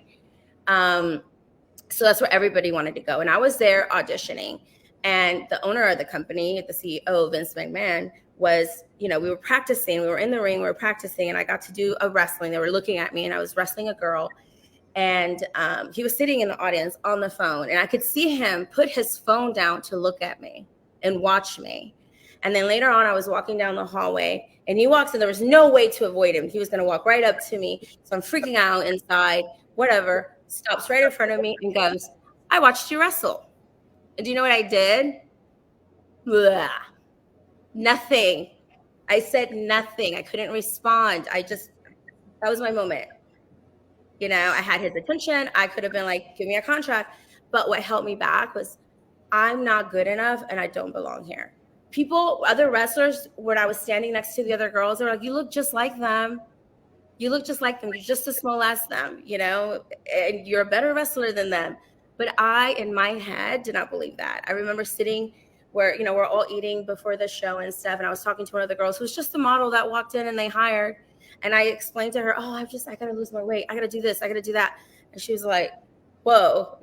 S2: So that's where everybody wanted to go. And I was there auditioning. And the owner of the company, the CEO, Vince McMahon, was, we were practicing. We were in the ring, we were practicing, and I got to do a wrestling. They were looking at me, and I was wrestling a girl. And he was sitting in the audience on the phone, and I could see him put his phone down to look at me and watch me. And then later on, I was walking down the hallway, and he walks, and there was no way to avoid him. He was going to walk right up to me. So I'm freaking out inside, whatever, stops right in front of me and goes, I watched you wrestle. And do you know what I did? Blah. Nothing. I said nothing. I couldn't respond. That was my moment. I had his attention. I could have been like, give me a contract. But what held me back was, I'm not good enough and I don't belong here. Other wrestlers, when I was standing next to the other girls, they were like, you look just like them. You look just like them. You're just as small as them, and you're a better wrestler than them. But I, in my head, did not believe that. I remember sitting where, we're all eating before the show and stuff. And I was talking to one of the girls who was just a model that walked in and they hired. And I explained to her, oh, I got to lose my weight. I got to do this. I got to do that. And she was like, whoa,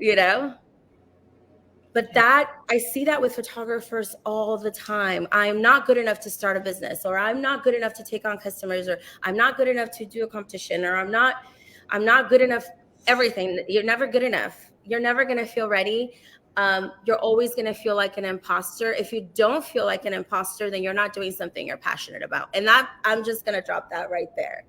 S2: But I see that with photographers all the time. I'm not good enough to start a business, or I'm not good enough to take on customers, or I'm not good enough to do a competition, or I'm not good enough. Everything. You're never good enough. You're never going to feel ready. You're always going to feel like an imposter. If you don't feel like an imposter, then you're not doing something you're passionate about. And I'm just going to drop that right there.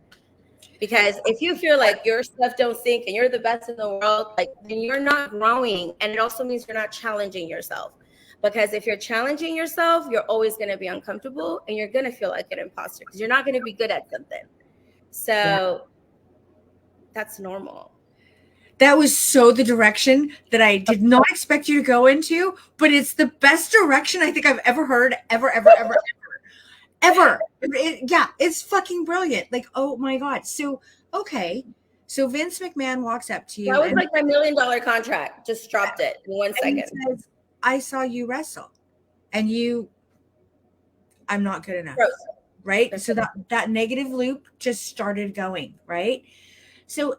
S2: Because if you feel like your stuff don't sink and you're the best in the world, then you're not growing. And it also means you're not challenging yourself. Because if you're challenging yourself, you're always going to be uncomfortable and you're going to feel like an imposter because you're not going to be good at something. So that's normal.
S1: That was so the direction that I did not expect you to go into, but it's the best direction I think I've ever heard, ever. ever. Yeah, it's fucking brilliant. Like, oh my God. So, okay. So Vince McMahon walks up to
S2: That
S1: you
S2: was like my $1 million contract. Just dropped it in 1 second.
S1: says, I saw you wrestle and I'm not good enough.
S2: Gross.
S1: Right.
S2: That's
S1: So that negative loop just started going. Right. So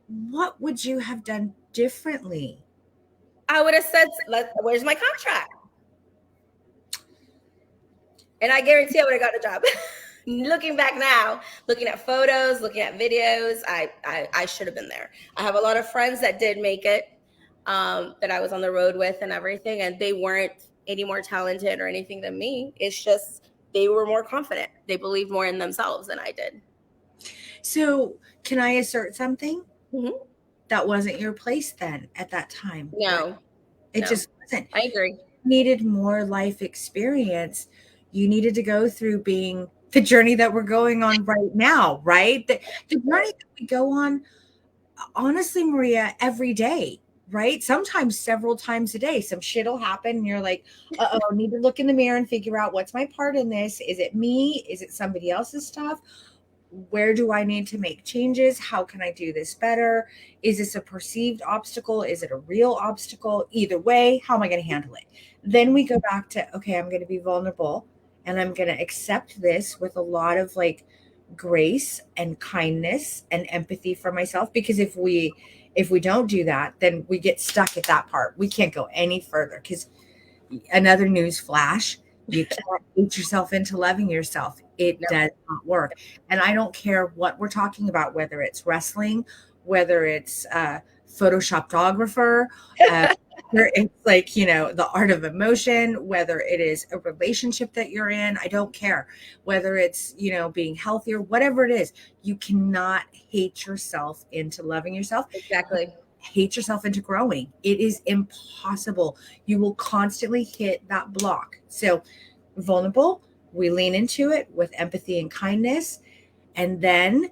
S1: what would you have done differently?
S2: I would have said, where's my contract? And I guarantee I would have got a job. Looking back now, looking at photos, looking at videos, I should have been there. I have a lot of friends that did make it, that I was on the road with and everything, and they weren't any more talented or anything than me. It's just they were more confident. They believed more in themselves than I did.
S1: So can I assert something?
S2: Mm-hmm.
S1: That wasn't your place then at that time.
S2: No,
S1: right? It
S2: no,
S1: just wasn't.
S2: I agree.
S1: You needed more life experience. You needed to go through being the journey that we're going on right now, right? The journey that we go on, honestly, Maria, every day, right? Sometimes several times a day. Some shit will happen and you're like, uh-oh, need to look in the mirror and figure out what's my part in this. Is it me? Is it somebody else's stuff? Where do I need to make changes? How can I do this better? Is this a perceived obstacle? Is it a real obstacle? Either way, how am I going to handle it? Then we go back to, okay, I'm going to be vulnerable and I'm going to accept this with a lot of like grace and kindness and empathy for myself, because if we don't do that, then we get stuck at that part. We can't go any further, because another news flash, you can't beat yourself into loving yourself. It does not work. And I don't care what we're talking about, whether it's wrestling, whether it's Photoshopographer, whether it's like, the art of emotion, whether it is a relationship that you're in, I don't care. Whether it's, being healthier, whatever it is, you cannot hate yourself into loving yourself.
S2: Exactly.
S1: Hate yourself into growing. It is impossible. You will constantly hit that block. So vulnerable, we lean into it with empathy and kindness, and then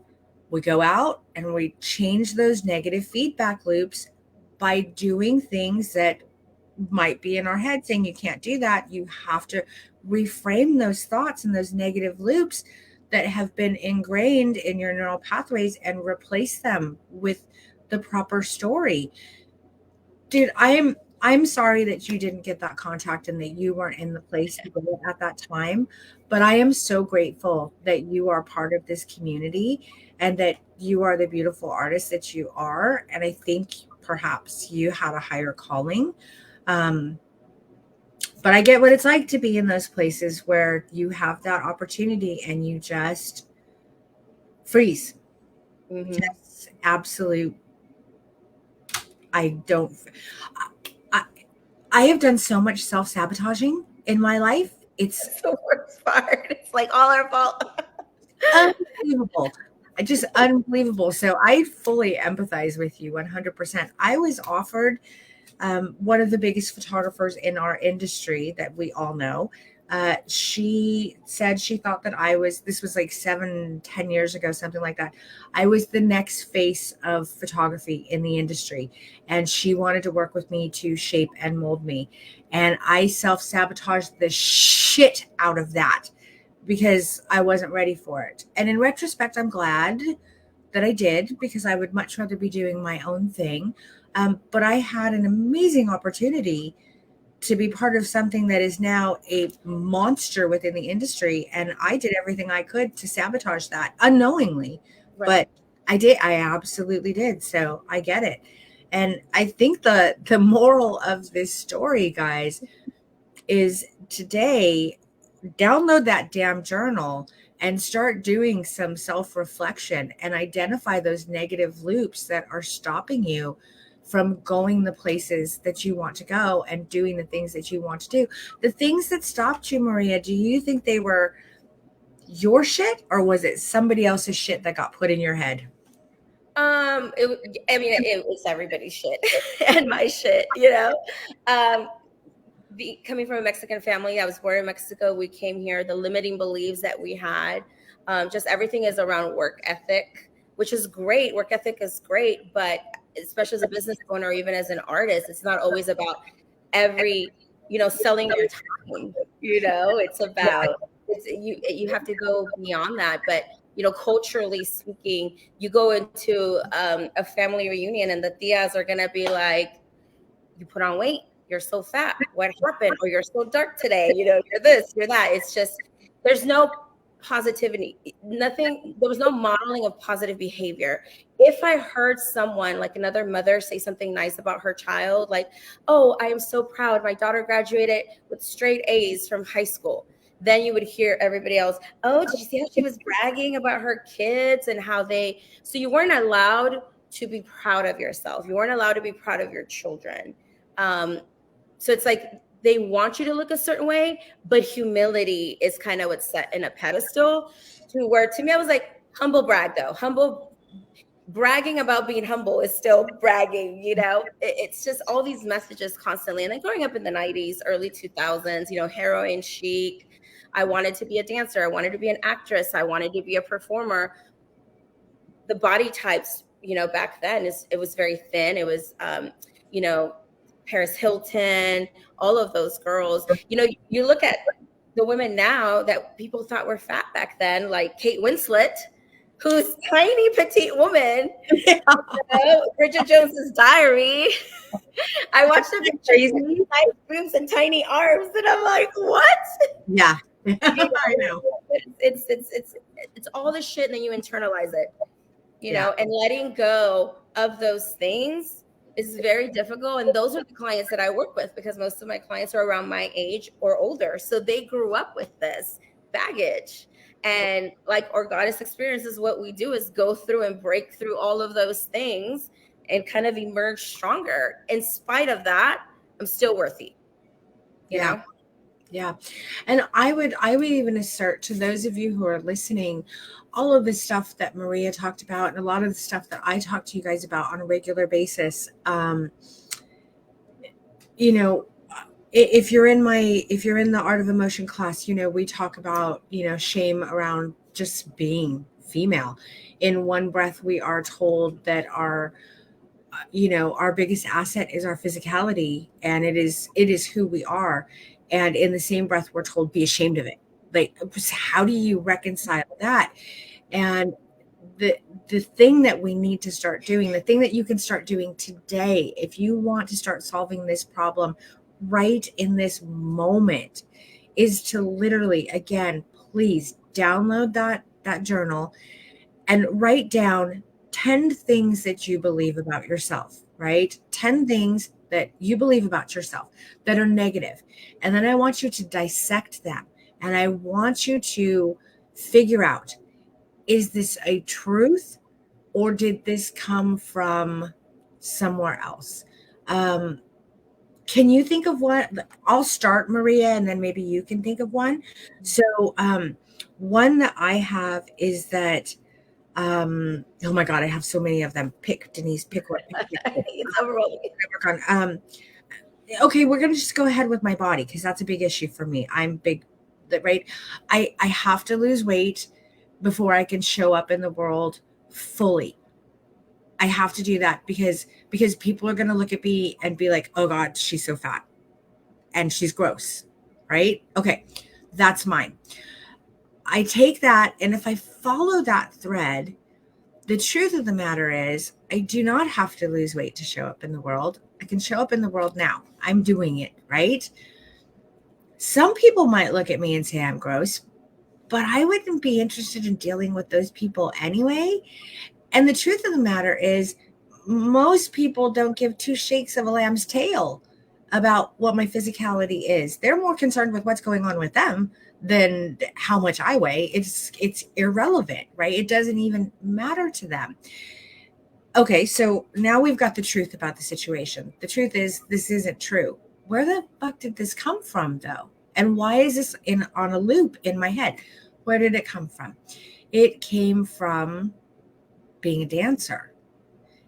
S1: we go out and we change those negative feedback loops by doing things that might be in our head saying you can't do that. You have to reframe those thoughts and those negative loops that have been ingrained in your neural pathways and replace them with the proper story. Dude, I'm sorry that you didn't get that contact and that you weren't in the place to get it at that time, but I am so grateful that you are part of this community and that you are the beautiful artist that you are. And I think perhaps you had a higher calling. But I get what it's like to be in those places where you have that opportunity and you just freeze.
S2: Mm-hmm.
S1: Just absolute. I don't. I have done so much self-sabotaging in my life. It's
S2: the worst part. It's like all our fault.
S1: Unbelievable. Just unbelievable. So I fully empathize with you 100%. I was offered one of the biggest photographers in our industry that we all know. She said she thought that this was like 7-10 years ago, something like that. I was the next face of photography in the industry. And she wanted to work with me to shape and mold me. And I self-sabotaged the shit out of that because I wasn't ready for it. And in retrospect, I'm glad that I did, because I would much rather be doing my own thing. But I had an amazing opportunity to be part of something that is now a monster within the industry. And I did everything I could to sabotage that unknowingly. Right. But I did. I absolutely did. So I get it. And I think the moral of this story, guys, is today, download that damn journal and start doing some self-reflection and identify those negative loops that are stopping you from going the places that you want to go and doing the things that you want to do. The things that stopped you, Maria, do you think they were your shit, or was it somebody else's shit that got put in your head?
S2: It was everybody's shit and my shit, coming from a Mexican family, I was born in Mexico. We came here. The limiting beliefs that we had, just everything is around work ethic, which is great. Work ethic is great, but especially as a business owner, or even as an artist, it's not always about selling your time. It's about you have to go beyond that. But culturally speaking, you go into a family reunion and the tias are gonna be like, you put on weight, you're so fat, what happened? Or you're so dark today, you're this, you're that. It's just, there's no positivity, nothing, there was no modeling of positive behavior. If I heard someone, like another mother, say something nice about her child, like, oh, I am so proud, my daughter graduated with straight A's from high school, then you would hear everybody else, oh, did you see how she was bragging about her kids and how they, so you weren't allowed to be proud of yourself. You weren't allowed to be proud of your children. So it's like they want you to look a certain way, but humility is kind of what's set in a pedestal, to where, to me, I was like, humble brag though. Humble bragging about being humble is still bragging, it's just all these messages constantly. And then growing up in the 90s, early 2000s, heroin chic. I wanted to be a dancer. I wanted to be an actress. I wanted to be a performer. The body types, back then it was very thin. It was, Paris Hilton, all of those girls. You look at the women now that people thought were fat back then, like Kate Winslet, who's tiny, petite woman.
S1: Yeah.
S2: Bridget Jones's Diary. I watched a picture of nice boobs and tiny arms, and I'm like, what?
S1: Yeah. I know.
S2: It's all the shit, and then you internalize it. And letting go of those things is very difficult. And those are the clients that I work with, because most of my clients are around my age or older. So they grew up with this baggage. And like our goddess experience is what we do, is go through and break through all of those things and kind of emerge stronger. In spite of that, I'm still worthy, you know?
S1: Yeah. And I would even assert to those of you who are listening, all of the stuff that Maria talked about and a lot of the stuff that I talk to you guys about on a regular basis. If you're in the Art of Emotion class, we talk about, shame around just being female. In one breath, we are told that our biggest asset is our physicality, and it is who we are. And in the same breath, we're told, be ashamed of it. Like, how do you reconcile that? And the thing that we need to start doing, the thing that you can start doing today, if you want to start solving this problem right in this moment, is to literally, again, please download that journal and write down 10 things that you believe about yourself, right? 10 things that you believe about yourself that are negative. And then I want you to dissect them. And I want you to figure out, is this a truth, or did this come from somewhere else? Can you think of one? I'll start, Maria, and then maybe you can think of one. So one that I have is that, oh my God, I have so many of them. Pick, Denise, pick one.
S2: It's overwhelming.
S1: Okay, we're going to just go ahead with my body, because that's a big issue for me. I'm big, right? I have to lose weight before I can show up in the world fully. I have to do that because people are going to look at me and be like, oh God, she's so fat and she's gross, right? Okay, that's mine. I take that, and if I follow that thread, the truth of the matter is I do not have to lose weight to show up in the world. I can show up in the world now. I'm doing it, right? Some people might look at me and say I'm gross, but I wouldn't be interested in dealing with those people anyway. And the truth of the matter is, most people don't give two shakes of a lamb's tail about what my physicality is. They're more concerned with what's going on with them than how much I weigh. It's irrelevant, right? It doesn't even matter to them. Okay, so now we've got the truth about the situation. The truth is, this isn't true. Where the fuck did this come from, though? And why is this on a loop in my head? Where did it come from? It came from being a dancer.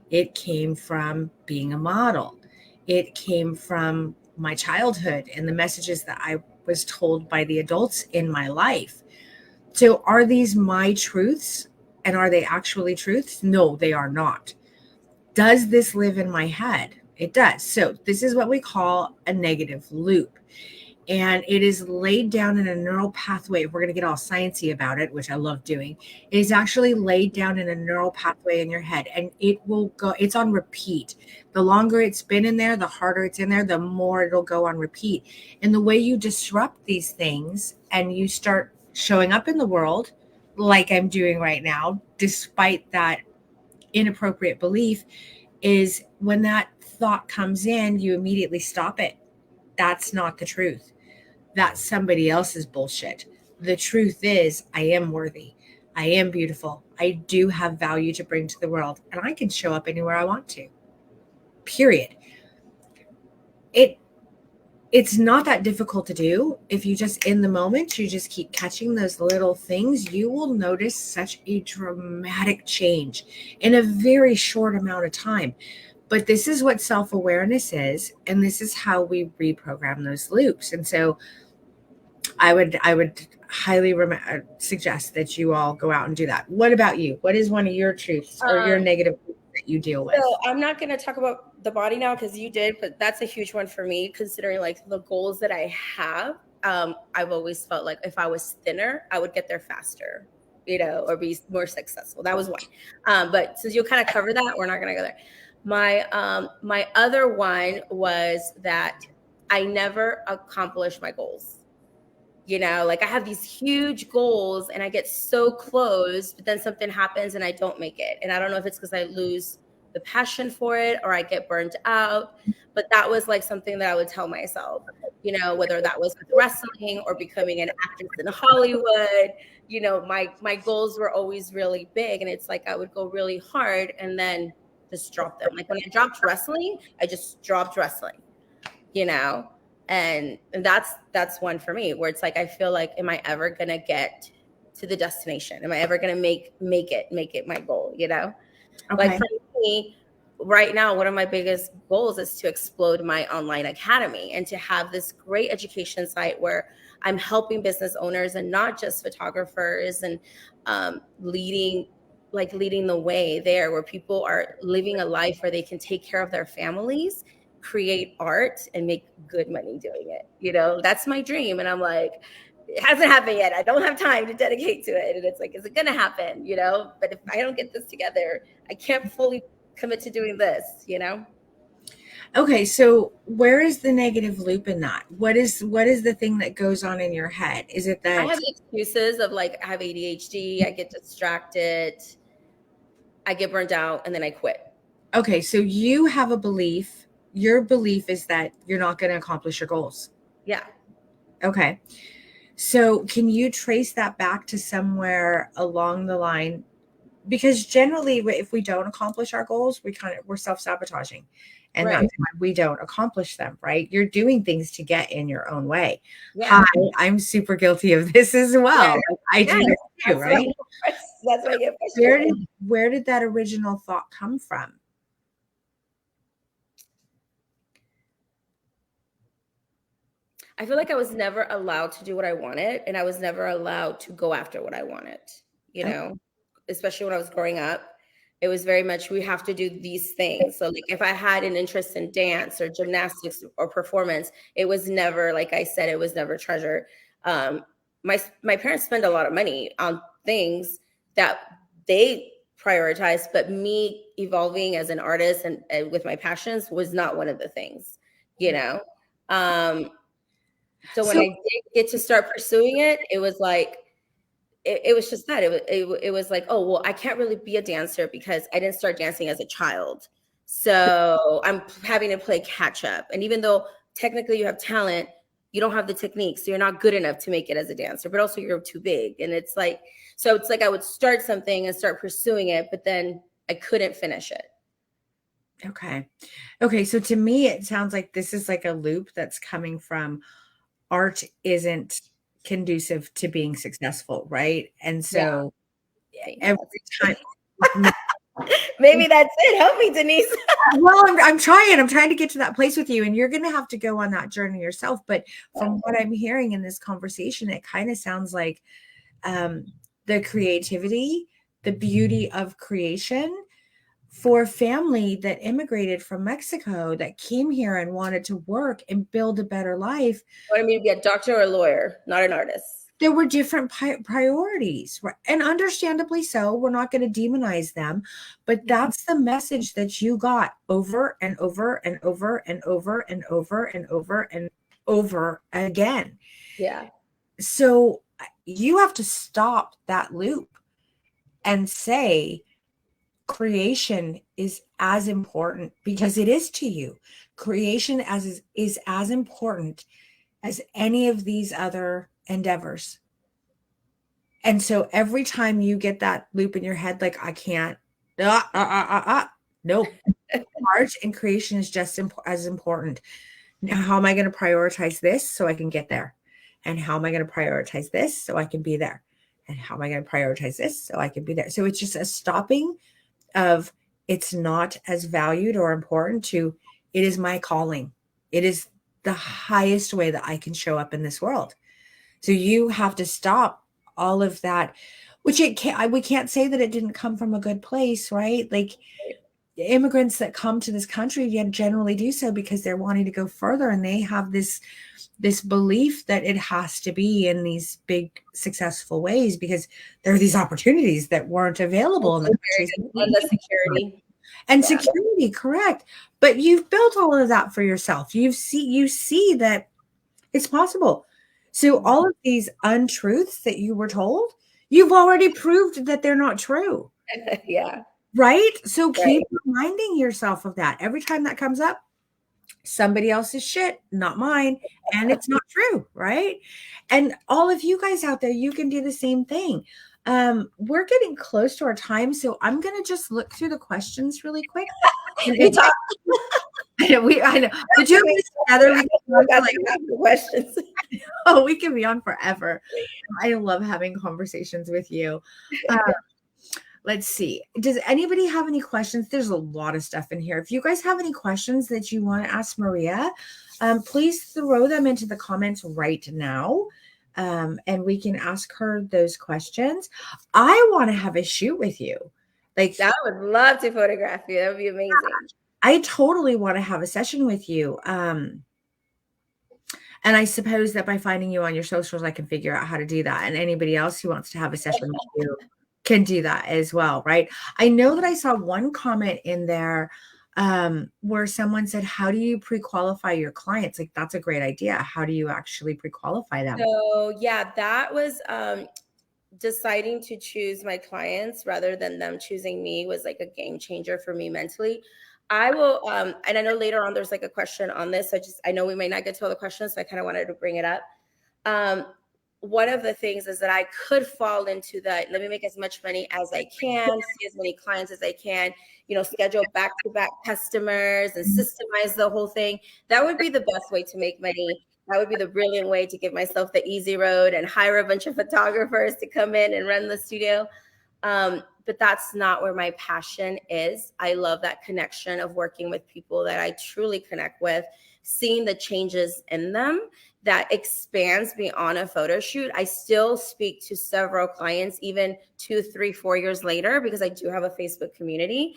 S1: It came from being a model. It came from my childhood and the messages that I was told by the adults in my life. So are these my truths? And are they actually truths? No, they are not. Does this live in my head? It does. So this is what we call a negative loop. and it is laid down in a neural pathway. We're going to get all sciencey about it, which I love doing. It is actually laid down in a neural pathway in your head, and it will go, it's on repeat. The longer it's been in there, the harder it's in there, the more it'll go on repeat. And the way you disrupt these things and you start showing up in the world like I'm doing right now, despite that inappropriate belief, is when that thought comes in, you immediately stop it. That's not the truth. That's somebody else's bullshit. The truth is, I am worthy. I am beautiful. I do have value to bring to the world, and I can show up anywhere I want to. Period. It it's not that difficult to do. If you just in the moment, you just keep catching those little things, you will notice such a dramatic change in a very short amount of time. But this is what self-awareness is, and this is how we reprogram those loops. And so I would highly suggest that you all go out and do that. What about you? What is one of your truths or your negative that you deal with?
S2: So I'm not going to talk about the body now because you did, but that's a huge one for me considering like the goals that I have. I've always felt like if I was thinner, I would get there faster, or be more successful. That was one. But since you kind of cover that, we're not going to go there. My other one was that I never accomplished my goals. Like I have these huge goals and I get so close, but then something happens and I don't make it. And I don't know if it's because I lose the passion for it or I get burned out. But that was like something that I would tell myself, whether that was with wrestling or becoming an actress in Hollywood. My goals were always really big. And it's like I would go really hard and then just drop them. Like when I dropped wrestling, I just dropped wrestling, and that's one for me where it's like I feel like, am I ever gonna get to the destination? Am I ever gonna make it my goal?
S1: Okay.
S2: Like for me right now, one of my biggest goals is to explode my online academy and to have this great education site where I'm helping business owners and not just photographers, and leading the way there, where people are living a life where they can take care of their families, create art, and make good money doing it. That's my dream. And I'm like, it hasn't happened yet. I don't have time to dedicate to it. And it's like, is it going to happen? But if I don't get this together, I can't fully commit to doing this.
S1: Okay, so where is the negative loop in that? What is the thing that goes on in your head? Is it
S2: I
S1: that
S2: have excuses of like, I have ADHD, I get distracted, I get burned out, and then I quit.
S1: okay, so you have a belief, your belief is that you're not going to accomplish your goals.
S2: Yeah.
S1: Okay. So can you trace that back to somewhere along the line? Because generally, if we don't accomplish our goals, we're self-sabotaging, and
S2: Right.
S1: that's why we don't accomplish them. Right? You're doing things to get in your own way.
S2: Yeah.
S1: Hi, I'm super guilty of this as well.
S2: Yeah.
S1: I do this too, right?
S2: That's why I get frustrated.
S1: Where did that original thought come from?
S2: I feel like I was never allowed to do what I wanted, and I was never allowed to go after what I wanted, especially when I was growing up. It was very much, we have to do these things. So like if I had an interest in dance or gymnastics or performance, it was never, like I said, it was never treasured. My parents spend a lot of money on things that they prioritize, but me evolving as an artist and with my passions was not one of the things, So when I did get to start pursuing it, it was like, it was just that it was like, oh, well, I can't really be a dancer because I didn't start dancing as a child. So I'm having to play catch up. And even though technically you have talent, you don't have the technique. So you're not good enough to make it as a dancer, but also you're too big. And it's like I would start something and start pursuing it, but then I couldn't finish it.
S1: Okay. So to me, it sounds like this is like a loop that's coming from art isn't conducive to being successful, right? And so every time
S2: maybe that's it. Help me, Denise.
S1: Well, I'm trying to get to that place with you, and you're going to have to go on that journey yourself. But from what I'm hearing in this conversation, it kind of sounds like the creativity, the beauty of creation for a family that immigrated from Mexico that came here and wanted to work and build a better life.
S2: You wanted me to be a doctor or a lawyer, not an artist.
S1: There were different priorities, right? And understandably so. We're not going to demonize them, but that's the message that you got over and over and over and over and over and over and over again.
S2: Yeah.
S1: So you have to stop that loop and say, creation is as important, because it is to you. Creation is as important as any of these other endeavors. And so every time you get that loop in your head, like, I can't, nope. Art and creation is just as important. Now, how am I going to prioritize this so I can get there? And how am I going to prioritize this so I can be there? And how am I going to prioritize this so I can be there? So it's just a stopping of, it's not as valued or important, to, it is my calling. It is the highest way that I can show up in this world. So you have to stop all of that, which we can't say that it didn't come from a good place, right? Like, immigrants that come to this country generally do so because they're wanting to go further, and they have this belief that it has to be in these big successful ways because there are these opportunities that weren't available in the countries.
S2: And the security.
S1: And security, correct. But you've built all of that for yourself. You see that it's possible. So all of these untruths that you were told, you've already proved that they're not true.
S2: Yeah.
S1: Right? So keep reminding yourself of that. Every time that comes up, somebody else's shit, not mine. And it's not true, right? And all of you guys out there, you can do the same thing. We're getting close to our time, so I'm going to just look through the questions really quick.
S2: You talk.
S1: I know. The two of us together, we can
S2: like questions.
S1: Oh, we can be on forever. I love having conversations with you. Let's see. Does anybody have any questions? There's a lot of stuff in here. If you guys have any questions that you want to ask Maria, please throw them into the comments right now. And we can ask her those questions. I want to have a shoot with you. Like,
S2: I would love to photograph you. That would be amazing.
S1: I totally want to have a session with you. And I suppose that by finding you on your socials, I can figure out how to do that. And anybody else who wants to have a session with you can do that as well, right? I know that I saw one comment in there where someone said, how do you pre-qualify your clients? Like, that's a great idea. How do you actually pre-qualify them?
S2: So yeah, that was deciding to choose my clients rather than them choosing me was like a game changer for me mentally. I will, and I know later on there's like a question on this. I know we may not get to all the questions, so I kind of wanted to bring it up. One of the things is that I could fall into that, let me make as much money as I can, see as many clients as I can, schedule back-to-back customers and systemize the whole thing. That would be the best way to make money. That would be the brilliant way to give myself the easy road and hire a bunch of photographers to come in and run the studio. But that's not where my passion is. I love that connection of working with people that I truly connect with, seeing the changes in them that expands beyond a photo shoot. I still speak to several clients, even 2, 3, 4 years later, because I do have a Facebook community.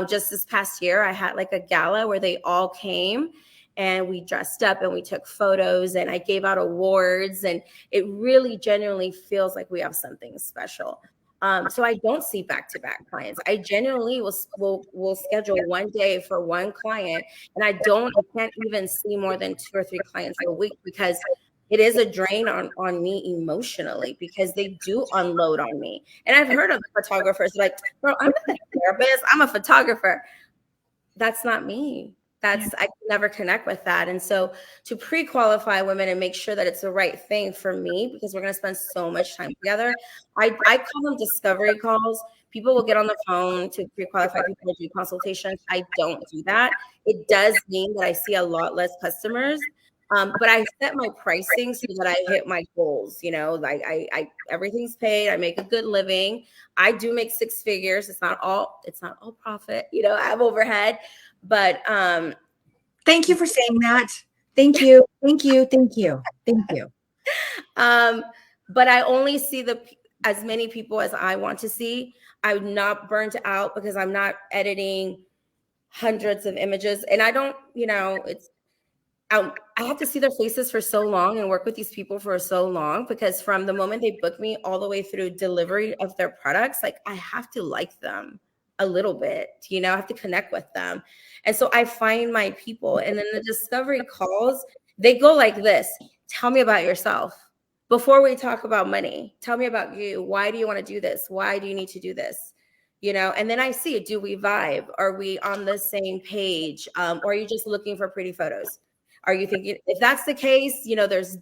S2: Just this past year, I had like a gala where they all came and we dressed up and we took photos and I gave out awards, and it really genuinely feels like we have something special. So I don't see back-to-back clients. I genuinely will schedule one day for one client, and I can't even see more than 2 or 3 clients a week because it is a drain on me emotionally, because they do unload on me. And I've heard of photographers like, bro, I'm not a therapist, I'm a photographer. That's not me. I can never connect with that. And so to pre-qualify women and make sure that it's the right thing for me, because we're going to spend so much time together, I call them discovery calls. People will get on the phone to pre-qualify people to do consultations. I don't do that. It does mean that I see a lot less customers. But I set my pricing so that I hit my goals. I everything's paid. I make a good living. I do make 6 figures. It's not all profit. I have overhead. But
S1: thank you for saying that. Thank you. Thank you. Thank you. Thank you.
S2: But I only see as many people as I want to see. I'm not burnt out because I'm not editing hundreds of images. And I don't, it's I have to see their faces for so long and work with these people for so long, because from the moment they book me all the way through delivery of their products, like I have to like them a little bit, I have to connect with them. And so I find my people, and then the discovery calls, they go like this. Tell me about yourself. Before we talk about money, tell me about you. Why do you want to do this? Why do you need to do this? And then I see, do we vibe? Are we on the same page? Or are you just looking for pretty photos? Are you thinking, if that's the case, there's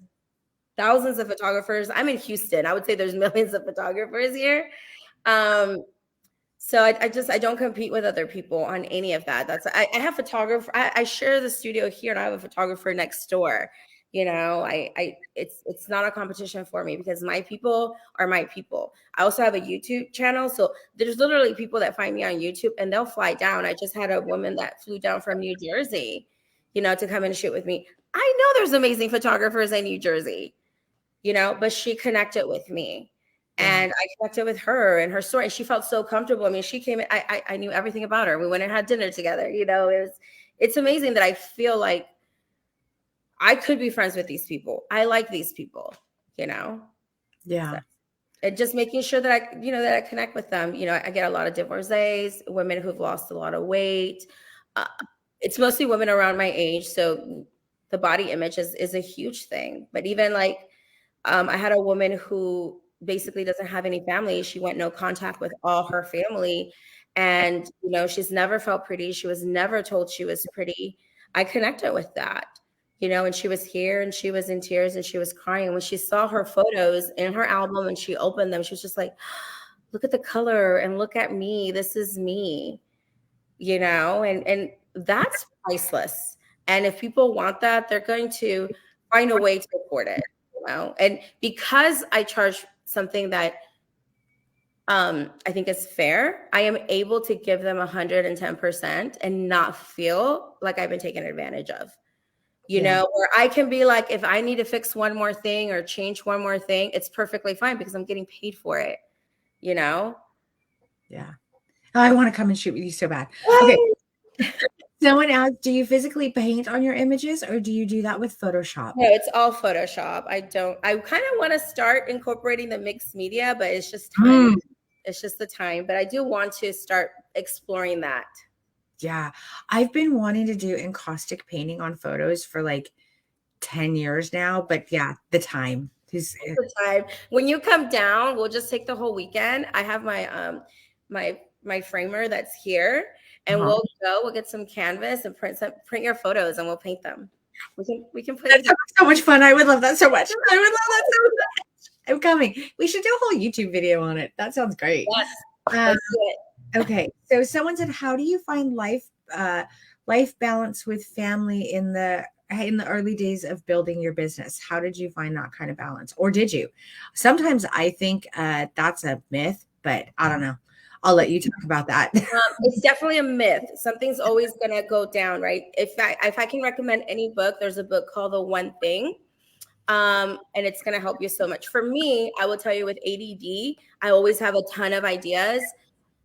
S2: thousands of photographers. I'm in Houston. I would say there's millions of photographers here. So I don't compete with other people on any of that. I have photographer. I share the studio here, and I have a photographer next door. It's not a competition for me, because my people are my people. I also have a YouTube channel. So there's literally people that find me on YouTube and they'll fly down. I just had a woman that flew down from New Jersey, to come and shoot with me. I know there's amazing photographers in New Jersey, but she connected with me. And I connected with her and her story. And she felt so comfortable. I mean, she came in, I knew everything about her. We went and had dinner together. It's amazing that I feel like I could be friends with these people. I like these people,
S1: Yeah.
S2: So, and just making sure that I connect with them. I get a lot of divorcees, women who've lost a lot of weight. It's mostly women around my age. So the body image is a huge thing. But even like, I had a woman who basically doesn't have any family. She went no contact with all her family. And, she's never felt pretty. She was never told she was pretty. I connected with that, and she was here and she was in tears and she was crying. When she saw her photos in her album and she opened them, she was just like, look at the color and look at me. This is me, and that's priceless. And if people want that, they're going to find a way to afford it. And because I charge something that I think is fair, I am able to give them 110% and not feel like I've been taken advantage of. Where I can be like, if I need to fix one more thing or change one more thing, it's perfectly fine because I'm getting paid for it.
S1: Yeah. Oh, I want to come and shoot with you so bad. Okay. Someone asked, do you physically paint on your images, or do you do that with Photoshop?
S2: No, it's all Photoshop. I kind of want to start incorporating the mixed media, but it's just time. It's just the time. But I do want to start exploring that.
S1: Yeah. I've been wanting to do encaustic painting on photos for like 10 years now, but yeah, the time.
S2: The time. When you come down, we'll just take the whole weekend. I have my my framer that's here, and we'll get some canvas and print your photos, and we'll paint them. We can put
S1: it. So much fun. I would love that so much. I would love that so much. I'm coming. We should do a whole YouTube video on it. That sounds great.
S2: Yes. Let's do it.
S1: Okay. So someone said, how do you find life balance with family in the early days of building your business? How did you find that kind of balance? Or did you? Sometimes I think that's a myth, but I don't know. I'll let you talk about that.
S2: It's definitely a myth. Something's always going to go down, right? If I can recommend any book, there's a book called The One Thing. And it's going to help you so much. For me, I will tell you, with ADD, I always have a ton of ideas.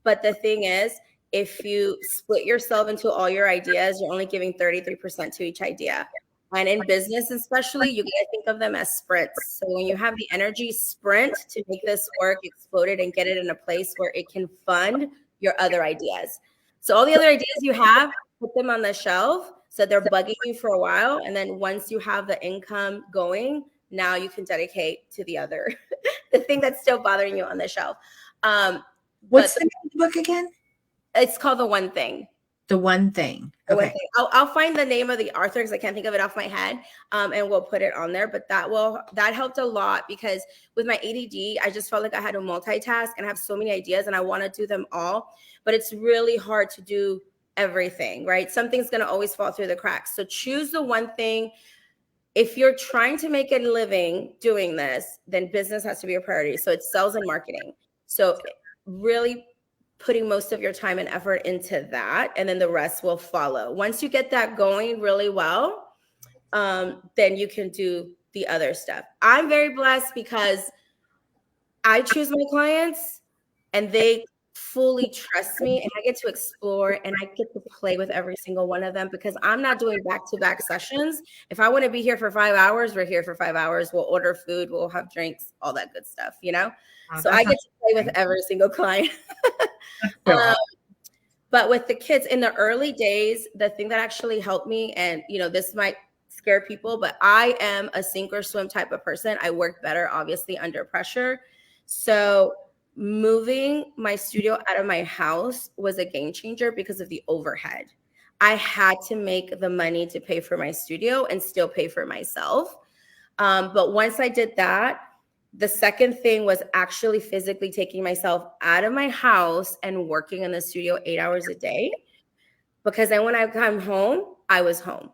S2: But the thing is, if you split yourself into all your ideas, you're only giving 33% to each idea. And in business especially, you got to think of them as sprints. So when you have the energy sprint to make this work, explode it, and get it in a place where it can fund your other ideas. So all the other ideas you have, put them on the shelf so they're bugging you for a while. And then once you have the income going, now you can dedicate to the other, the thing that's still bothering you on the shelf.
S1: What's the name of the book again?
S2: It's called The One Thing.
S1: The One Thing. Okay.
S2: I'll find the name of the author because I can't think of it off my head, and we'll put it on there. But that helped a lot, because with my ADD, I just felt like I had to multitask and have so many ideas, and I want to do them all. But it's really hard to do everything, right? Something's going to always fall through the cracks. So choose the one thing. If you're trying to make a living doing this, then business has to be a priority. So it's sales and marketing. So really putting most of your time and effort into that, and then the rest will follow. Once you get that going really well, then you can do the other stuff. I'm very blessed because I choose my clients and they fully trust me, and I get to explore and I get to play with every single one of them because I'm not doing back-to-back sessions. If I want to be here for 5 hours, we're here for 5 hours. We'll order food, we'll have drinks, all that good stuff, you know?
S1: Oh,
S2: So
S1: that
S2: I get
S1: sounds
S2: to play with
S1: great.
S2: every single client.
S1: So
S2: um, but with the kids in the early days, the thing that actually helped me, and this might scare people, but I am a sink or swim type of person. I work better, obviously, under pressure. So moving my studio out of my house was a game changer because of the overhead. I had to make the money to pay for my studio and still pay for myself. But once I did that, the second thing was actually physically taking myself out of my house and working in the studio 8 hours a day. Because then when I come home, I was home.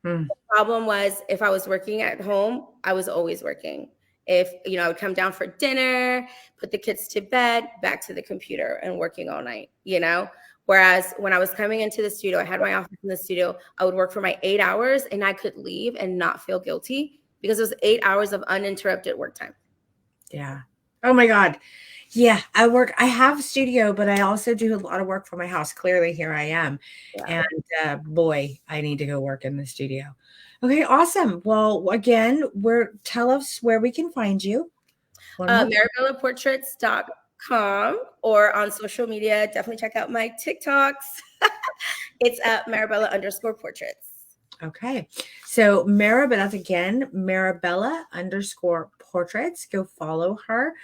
S1: Hmm.
S2: The problem was if I was working at home, I was always working. If, I would come down for dinner, put the kids to bed, back to the computer and working all night, Whereas when I was coming into the studio, I had my office in the studio, I would work for my 8 hours and I could leave and not feel guilty because it was 8 hours of uninterrupted work time.
S1: Yeah. Oh my God. Yeah, I have a studio, but I also do a lot of work for my house. Clearly, here I am.
S2: Yeah.
S1: And boy, I need to go work in the studio. Okay, awesome. Well, again, tell us where we can find you. One more.
S2: MarabellaPortraits.com or on social media. Definitely check out my TikToks. It's at Marabella_portraits.
S1: Okay. So Marabella, again, Marabella_portraits. Go follow her.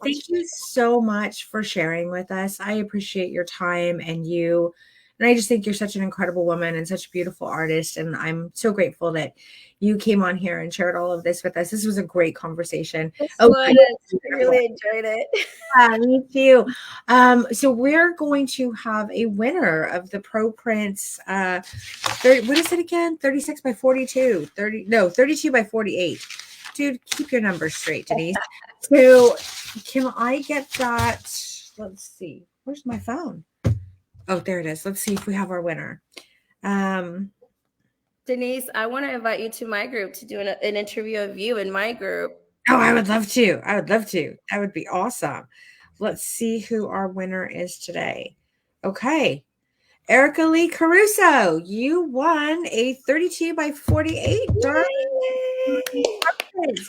S1: Thank you so much for sharing with us. I appreciate your time and you. And I just think you're such an incredible woman and such a beautiful artist. And I'm so grateful that you came on here and shared all of this with us. This was a great conversation.
S2: I really enjoyed it.
S1: Yeah, me too. So we're going to have a winner of the Pro Prince. 30, what is it again? 36 by 42. 32 by 48. Dude, keep your numbers straight, Denise. So can I get that? Let's see. Where's my phone? Oh, there it is. Let's see if we have our winner.
S2: Denise, I want to invite you to my group to do an interview of you in my group.
S1: Oh, I would love to. That would be awesome. Let's see who our winner is today. Okay. Erica Lee Caruso, you won a 32 by 48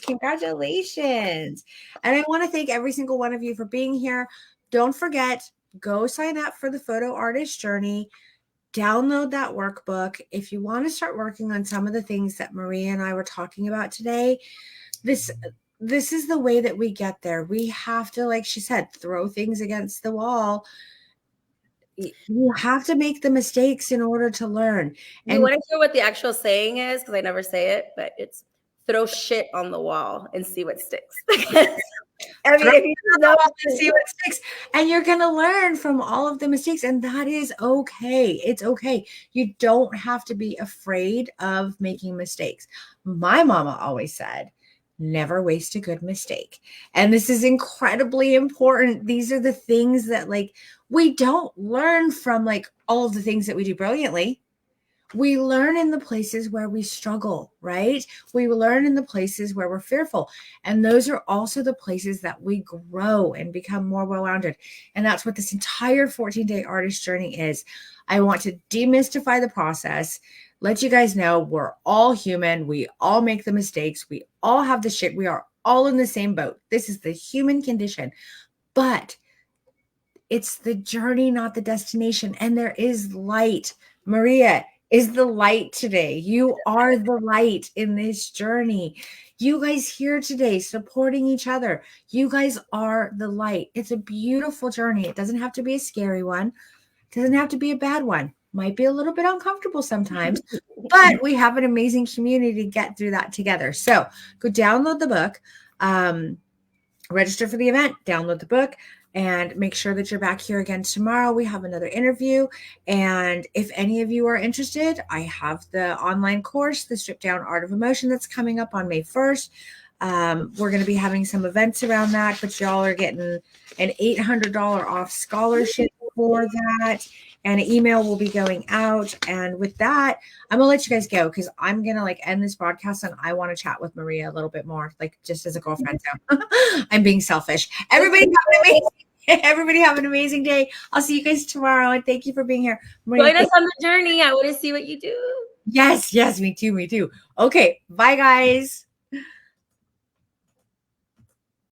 S1: Congratulations. And I want to thank every single one of you for being here. Don't forget, go sign up for the Photo Artist Journey. Download that workbook. If you want to start working on some of the things that Maria and I were talking about today, this is the way that we get there. We have to, like she said, throw things against the wall. You have to make the mistakes in order to learn.
S2: You want to hear what the actual saying is? Because I never say it, but it's throw shit on the wall and see what sticks. I mean, if you know
S1: to see what sticks, and you're going to learn from all of the mistakes, and that is okay. It's okay. You don't have to be afraid of making mistakes. My mama always said, never waste a good mistake. And this is incredibly important. These are the things that we don't learn from all of the things that we do brilliantly. We learn in the places where we struggle, right? We learn in the places where we're fearful. And those are also the places that we grow and become more well-rounded. And that's what this entire 14-day artist journey is. I want to demystify the process, let you guys know we're all human. We all make the mistakes. We all have the shit. We are all in the same boat. This is the human condition. But it's the journey, not the destination. And there is light. Maria is the light today. You are the light in this journey. You guys here today supporting each other. You guys are the light. It's a beautiful journey. It doesn't have to be a scary one. It doesn't have to be a bad one. Might be a little bit uncomfortable sometimes, but we have an amazing community to get through that together. So go download the book, register for the event, download the book, and make sure that you're back here again tomorrow. We have another interview. And if any of you are interested, I have the online course, The Stripped Down Art of Emotion, that's coming up on May 1st. We're going to be having some events around that, but y'all are getting an $800 off scholarship for that. And an email will be going out. And with that, I'm going to let you guys go because I'm going to end this podcast and I want to chat with Maria a little bit more, just as a girlfriend. So I'm being selfish. Everybody have an amazing Everybody have an amazing day. I'll see you guys tomorrow. And thank you for being here. Maria,
S2: Join us on the journey. I want to see what you do.
S1: yes, yes, me too, me too. Okay, bye guys.